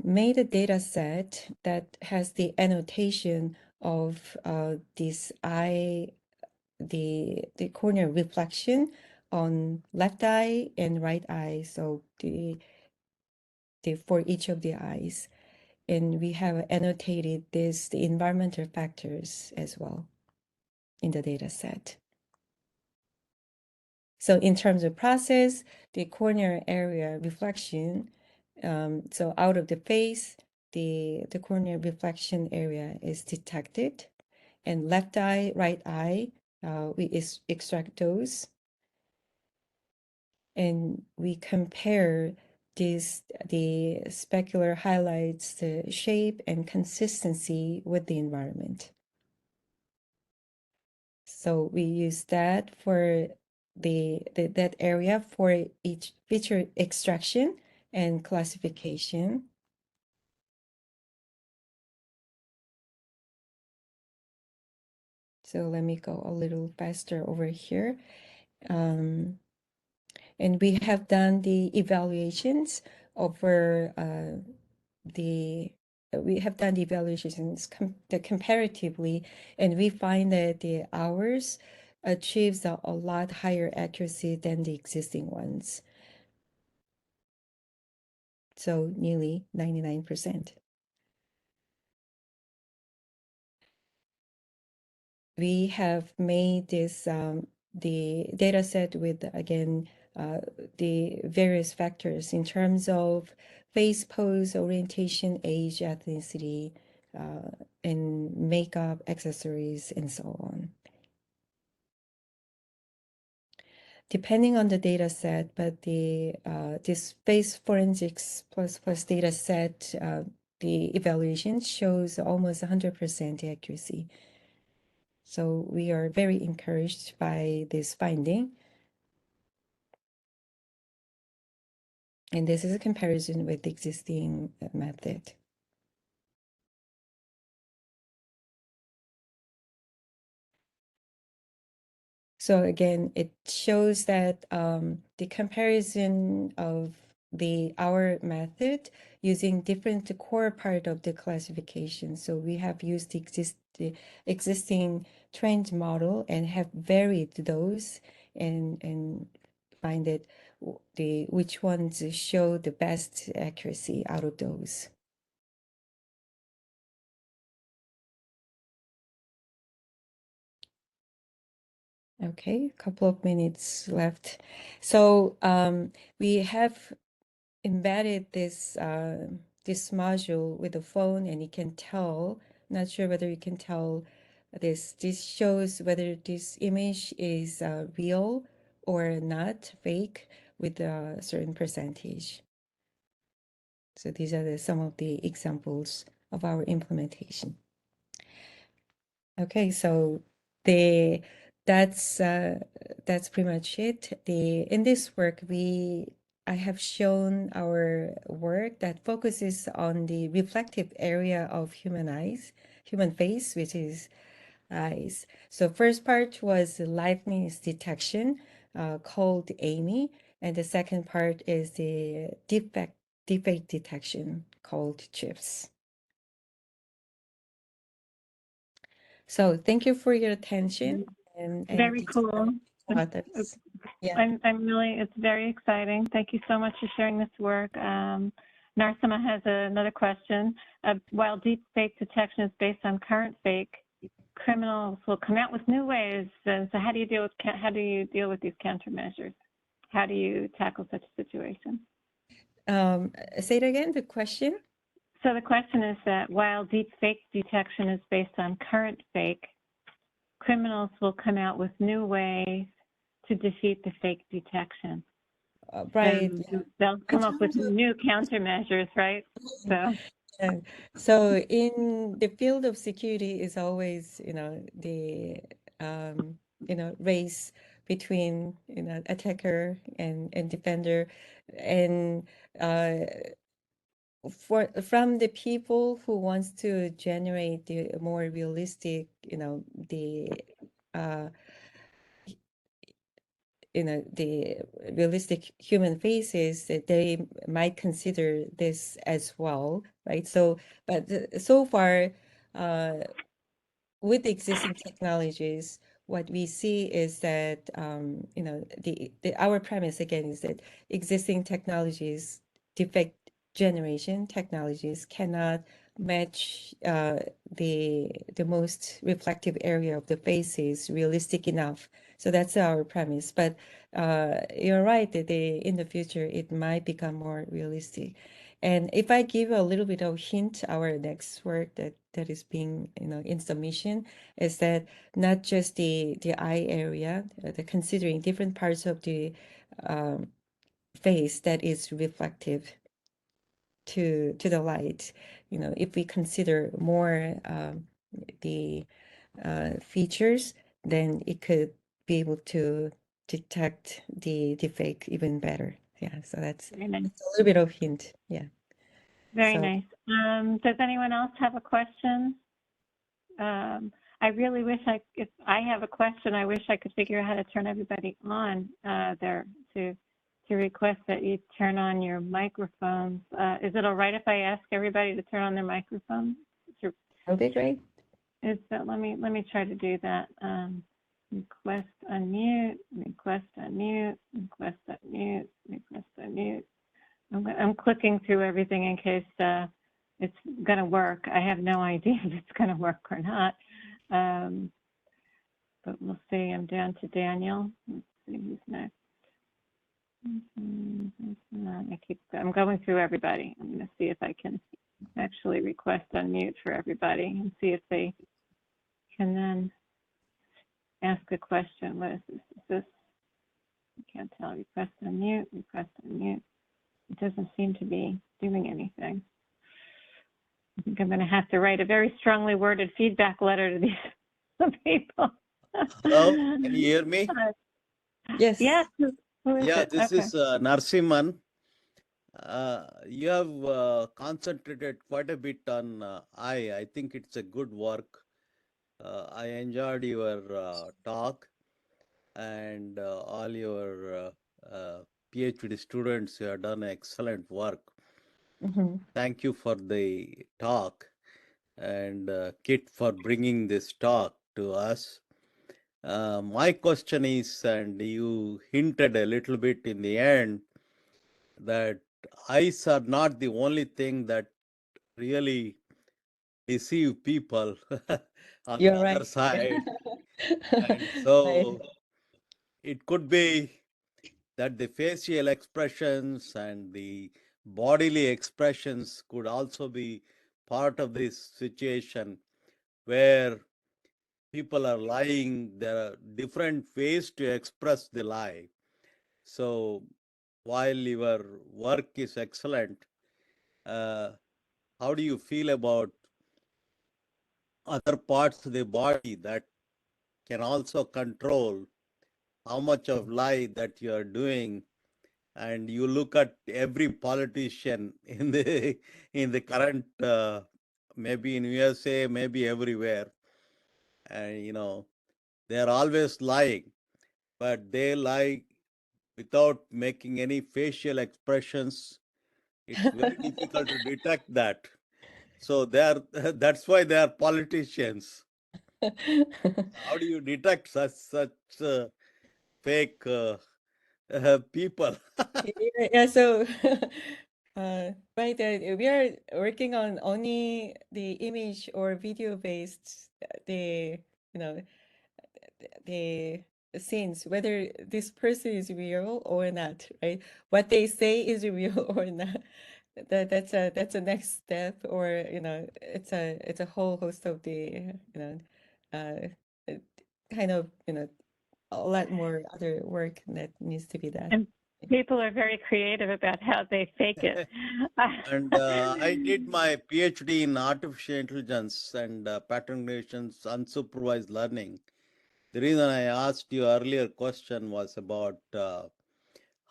made a data set that has the annotation of this eye, the corneal reflection on left eye and right eye, so the for each of the eyes. And we have annotated the environmental factors as well in the data set. So in terms of process, the corneal area reflection, so out of the face, the corneal reflection area is detected, and left eye, right eye, we extract those, and we compare the specular highlights, the shape and consistency with the environment. So we use that for that area for each feature extraction and classification. So let me go a little faster over here. And we have done the evaluations over we have done the evaluations comparatively, and we find that the ours achieves a lot higher accuracy than the existing ones. So nearly 99%. We have made this the data set with, again, the various factors in terms of face, pose, orientation, age, ethnicity, and makeup, accessories, and so on. Depending on the data set, but this face forensics plus data set, the evaluation shows almost 100% accuracy. So we are very encouraged by this finding. And this is a comparison with the existing method. So again, it shows that the comparison of our method using different core part of the classification. So we have used the existing trained model and have varied those and find that which ones show the best accuracy out of those. Okay, a couple of minutes left. So we have embedded this this module with the phone, and you can tell, not sure whether you can tell this. This shows whether this image is real or not, fake, with a certain percentage. So these are some of the examples of our implementation. Okay, so that's pretty much it. In this work, I have shown our work that focuses on the reflective area of human face, which is eyes. So first part was the liveness detection, called Amy, and the second part is the deepfake detection, called chips. So thank you for your attention. And Very cool. others. Yeah. It's very exciting. Thank you so much for sharing this work. Narsima has another question. While deep fake detection is based on current fake, criminals will come out with new ways. So how do you deal with these countermeasures? How do you tackle such a situation? Say it again, the question. So the question is that while deep fake detection is based on current fake, criminals will come out with new ways to defeat the fake detection. Right. They'll come up with new countermeasures, right? So in the field of security is always, the race between attacker and defender, and from the people who wants to generate the more realistic, the realistic human faces, that they might consider this as well, right? So, but so far, with the existing technologies, what we see is that our premise again is that existing technologies, defect generation technologies, cannot match the most reflective area of the faces realistic enough. So that's our premise. But you're right that in the future it might become more realistic. And if I give a little bit of hint, our next work that is being in submission is that not just the eye area, the considering different parts of the face that is reflective to the light. If we consider more the features, then it could be able to detect the fake even better. Yeah, so that's Very nice. a little bit of hint. Yeah. Very So- nice. Does anyone else have a question? I really wish if I have a question, I wish I could figure out how to turn everybody on there to request that you turn on your microphones. Is it all right if I ask everybody to turn on their microphones? That'll be great. Let me try to do that. Request unmute, request unmute, request unmute, request unmute. I'm clicking through everything in case it's going to work. I have no idea if it's going to work or not. But we'll see. I'm down to Daniel. Let's see who's next. I'm going through everybody. I'm going to see if I can actually request unmute for everybody and see if they can then ask a question. What is this? Is this? I can't tell. Request unmute, request unmute. It doesn't seem to be doing anything. I think I'm going to have to write a very strongly worded feedback letter to these people. Hello, can you hear me? Yes. Yes. Who is Yeah, it? this Okay. is Narsimhan. You have concentrated quite a bit on I think it's a good work. I enjoyed your talk, and all your PhD students who have done excellent work. Mm-hmm. Thank you for the talk, and Kit for bringing this talk to us. My question is, and you hinted a little bit in the end, that eyes are not the only thing that really deceive people on You're the other right. side. And Right. so it could be that the facial expressions and the bodily expressions could also be part of this situation where people are lying. There are different ways to express the lie. So while your work is excellent, how do you feel about other parts of the body that can also control how much of lie that you are doing? And you look at every politician in the current, maybe in USA, maybe everywhere, and they are always lying, but they lie without making any facial expressions. It's very difficult to detect that. So that's why they are politicians. How do you detect such fake people? Yeah, so right, we are working on only the image or video based the the scenes, whether this person is real or not, right? What they say is real or not. That's a next step, or it's a whole host of the uh kind of a lot more other work that needs to be done. And people are very creative about how they fake it. And I did my PhD in artificial intelligence and pattern recognition, unsupervised learning. The reason I asked you earlier question was about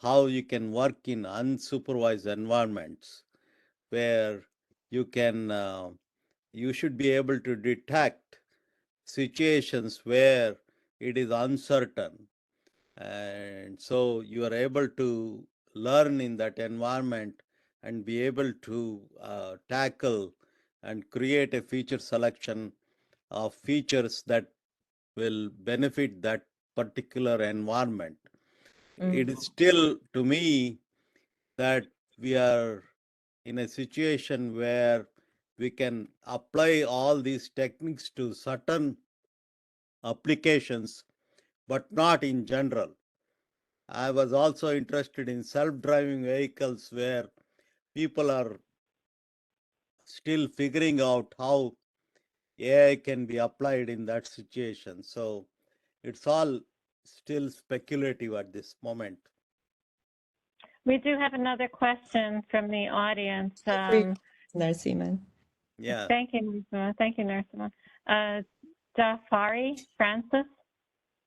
how you can work in unsupervised environments where you should be able to detect situations where it is uncertain, and so you are able to learn in that environment and be able to tackle and create a feature selection of features that will benefit that particular environment. It is still, to me, that we are in a situation where we can apply all these techniques to certain applications, but not in general. I was also interested in self-driving vehicles where people are still figuring out how AI can be applied in that situation. So it's all still speculative at this moment. We do have another question from the audience. Narsimhan. Yeah. Thank you, Narsima. Thank you, Narsima. Jafari Francis.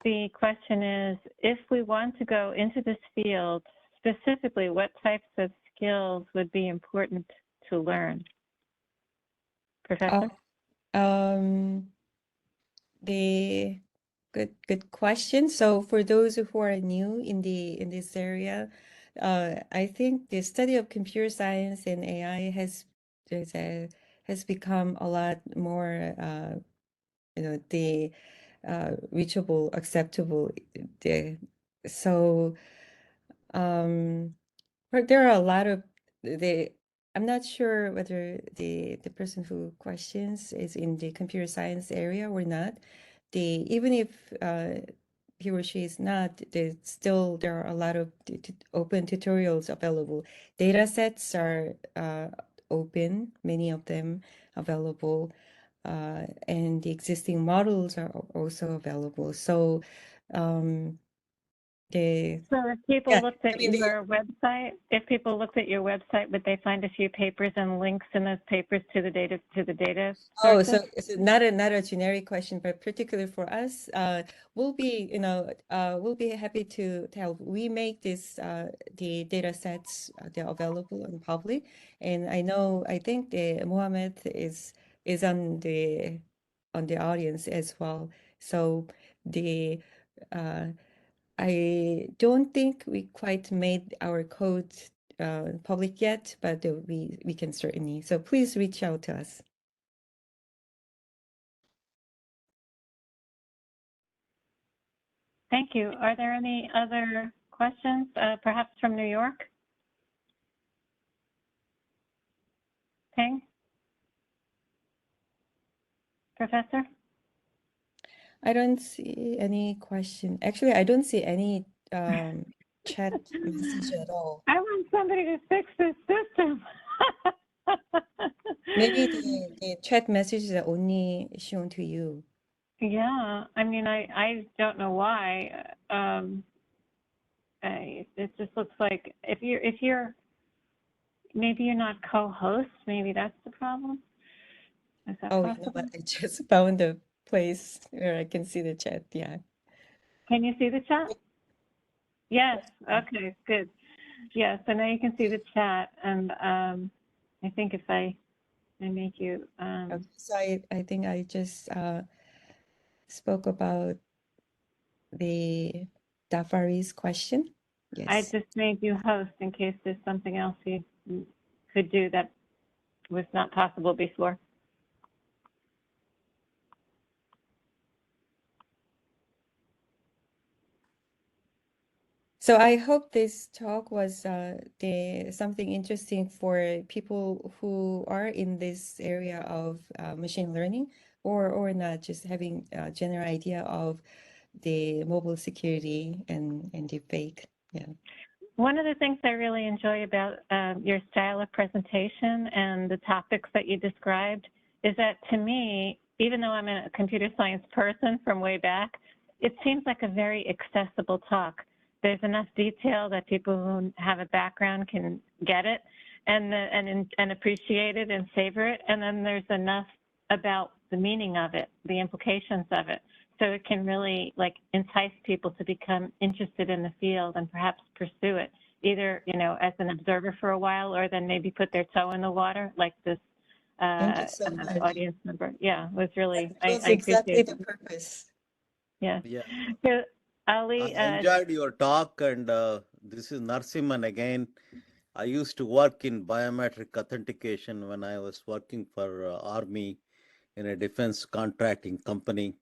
the question is, if we want to go into this field, specifically, what types of skills would be important to learn? Professor? The good question. So for those who are new in this area, I think the study of computer science and AI has become a lot more the reachable, acceptable. So but there are a lot of I'm not sure whether the person who questions is in the computer science area or not. Even if he or she is not, there are a lot of open tutorials available. Data sets are open, many of them available, and the existing models are also available. So the So if people yeah, looked I at mean your website, would they find a few papers and links in those papers to the data Oh, sources? so not a generic question, but particularly for us, we'll be, we'll be happy to help. We make this the data sets they're available in public, and I think the Mohammed is on the audience as well. So the I don't think we quite made our code public yet, but we can certainly. So please reach out to us. Thank you. Are there any other questions, perhaps from New York? Ping? Professor? I don't see any question. Actually, I don't see any chat message at all. I want somebody to fix this system. Maybe the chat messages are only shown to you. Yeah, I mean, I don't know why. It just looks like if you're maybe you're not co-host, maybe that's the problem. Is that Oh, possible? you know what? I just found a place where I can see the chat. Yeah. Can you see the chat? Yes. Okay, good. Yeah, so now you can see the chat, and I think if I make you Okay, so I think I just spoke about the Dafari's question. I Yes. just made you host in case there's something else you could do that was not possible before. So I hope this talk was something interesting for people who are in this area of machine learning or not, just having a general idea of the mobile security and deepfake. Yeah. One of the things I really enjoy about your style of presentation and the topics that you described is that, to me, even though I'm a computer science person from way back, it seems like a very accessible talk. There's enough detail that people who have a background can get it and appreciate it and savor it. And then there's enough about the meaning of it, the implications of it. So it can really entice people to become interested in the field and perhaps pursue it, either, as an observer for a while, or then maybe put their toe in the water like this Thank you so much. audience member. Yeah, it was really, That was I exactly appreciate the it. purpose. Yeah. Yeah. So, Ali, I enjoyed your talk, and this is Narsimhan again. I used to work in biometric authentication when I was working for Army in a defense contracting company,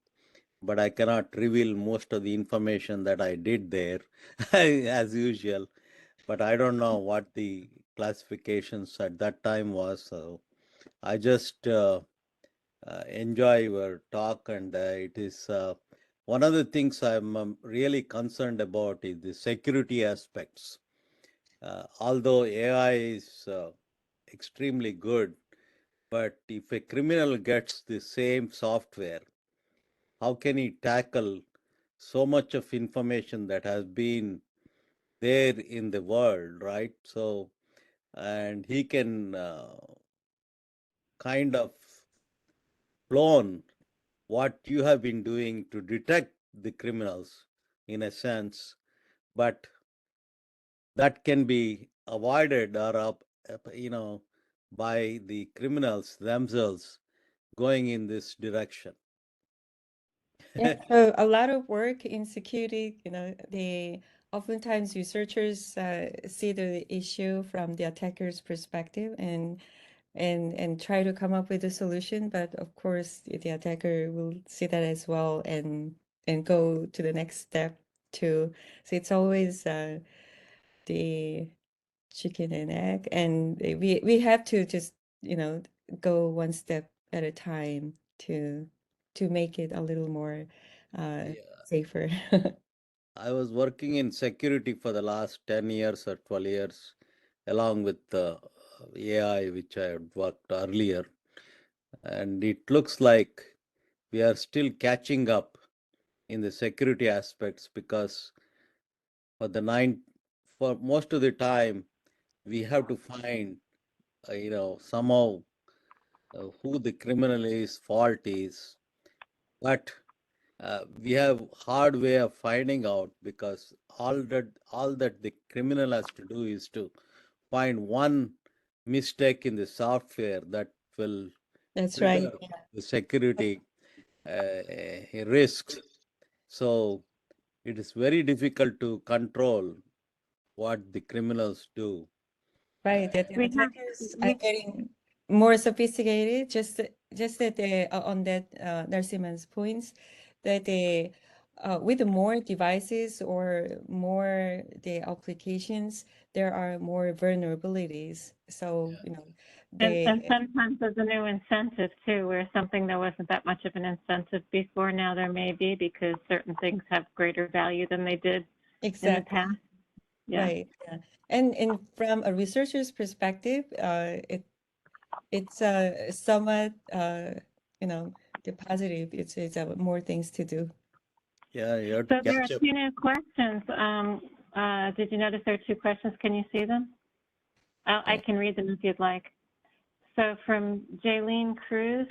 but I cannot reveal most of the information that I did there, as usual. But I don't know what the classifications at that time was, so I just enjoy your talk, and it is one of the things I'm really concerned about is the security aspects. Although AI is extremely good, but if a criminal gets the same software, how can he tackle so much of information that has been there in the world, right? So, and he can kind of clone what you have been doing to detect the criminals in a sense, but that can be avoided or by the criminals themselves going in this direction. Yeah, so a lot of work in security, oftentimes researchers see the issue from the attacker's perspective and try to come up with a solution, but of course the attacker will see that as well and go to the next step too. So it's always the chicken and egg, and we have to just go one step at a time to make it a little more Yeah. safer. I was working in security for the last 10 years or 12 years, along with AI, which I had worked earlier. And it looks like we are still catching up in the security aspects because for most of the time, we have to find, somehow who the criminal is, fault is. But we have hard way of finding out because all that the criminal has to do is to find one mistake in the software that will That's right. trigger the security risks. So it is very difficult to control what the criminals do. Right, that the We have, attackers are we, getting more sophisticated. Just that on that Narsiman's points, that they with the more devices or more the applications, there are more vulnerabilities. So and they sometimes there's a new incentive too, where something there wasn't that much of an incentive before, now there may be because certain things have greater value than they did in the exactly past. Yeah. right. Yeah. And from a researcher's perspective, it's somewhat the positive. It's more things to do. Yeah, you have to So there are catch up. two new questions. Did you notice there are two questions? Can you see them? I can read them if you'd like. So from Jaylene Cruz,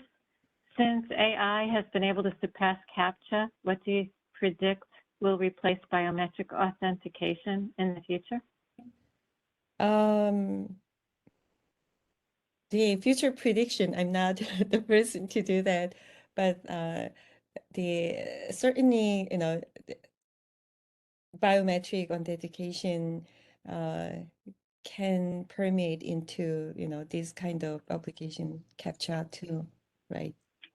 since AI has been able to surpass CAPTCHA, what do you predict will replace biometric authentication in the future? The future prediction, I'm not the person to do that, but the certainly, biometric authentication can permeate into, this kind of application captcha too, right?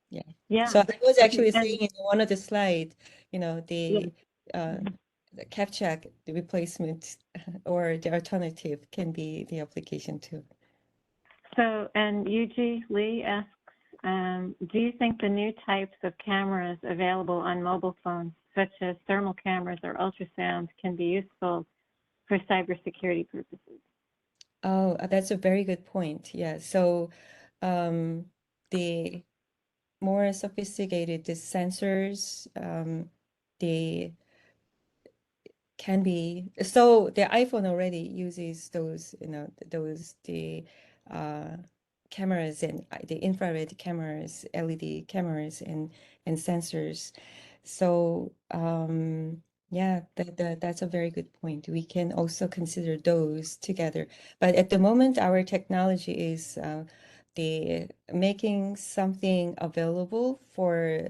Yeah. Yeah. So I was Okay. actually And saying in one of the slides, yeah. the captcha, the replacement or the alternative can be the application too. So, and Yuji Lee asks, do you think the new types of cameras available on mobile phones, such as thermal cameras or ultrasound, can be useful for cybersecurity purposes? Oh, that's a very good point. Yeah. So the more sophisticated the sensors, the can be so the iPhone already uses those, the cameras and the infrared cameras, LED cameras and sensors. So yeah, that's a very good point. We can also consider those together. But at the moment, our technology is the making something available for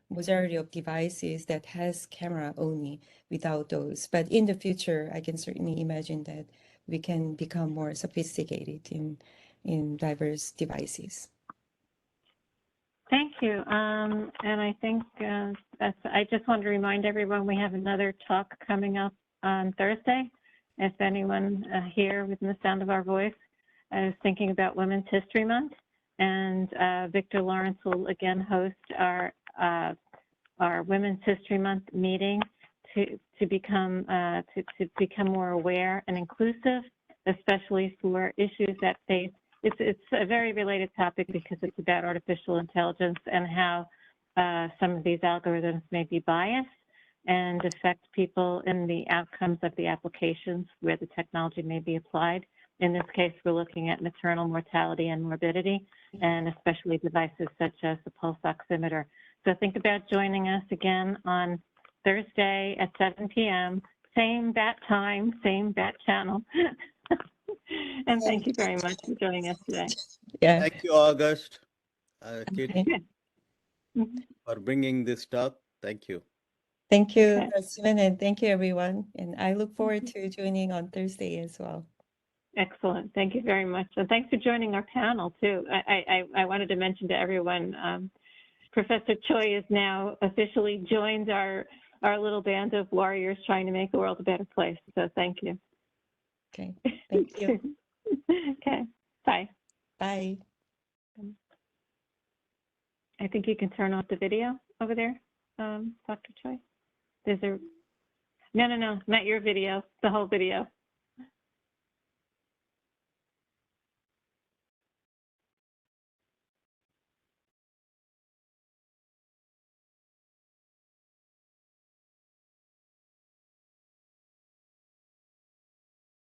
majority of devices that has camera only without those. But in the future, I can certainly imagine that we can become more sophisticated in diverse devices. Thank you. And I think I just want to remind everyone we have another talk coming up on Thursday. If anyone here within the sound of our voice is thinking about Women's History Month, and Victor Lawrence will again host our Women's History Month meeting to become more aware and inclusive, especially for issues that face. It's a very related topic because it's about artificial intelligence and how some of these algorithms may be biased and affect people in the outcomes of the applications where the technology may be applied. In this case, we're looking at maternal mortality and morbidity, and especially devices such as the pulse oximeter. So think about joining us again on Thursday at 7 p.m. Same bat time, same bat channel. And thank you very much for joining us today. Yeah. Thank you, August, Kitty, Okay. Mhm. for bringing this talk. Thank you. Thank you, Okay. Steven, and thank you, everyone. And I look forward to joining on Thursday as well. Excellent. Thank you very much. And thanks for joining our panel, too. I wanted to mention to everyone, Professor Choi is now officially joined our little band of warriors trying to make the world a better place. So thank you. Okay. Thank you. Okay. Bye. Bye. I think you can turn off the video over there, Dr. Choi. No, not your video, the whole video.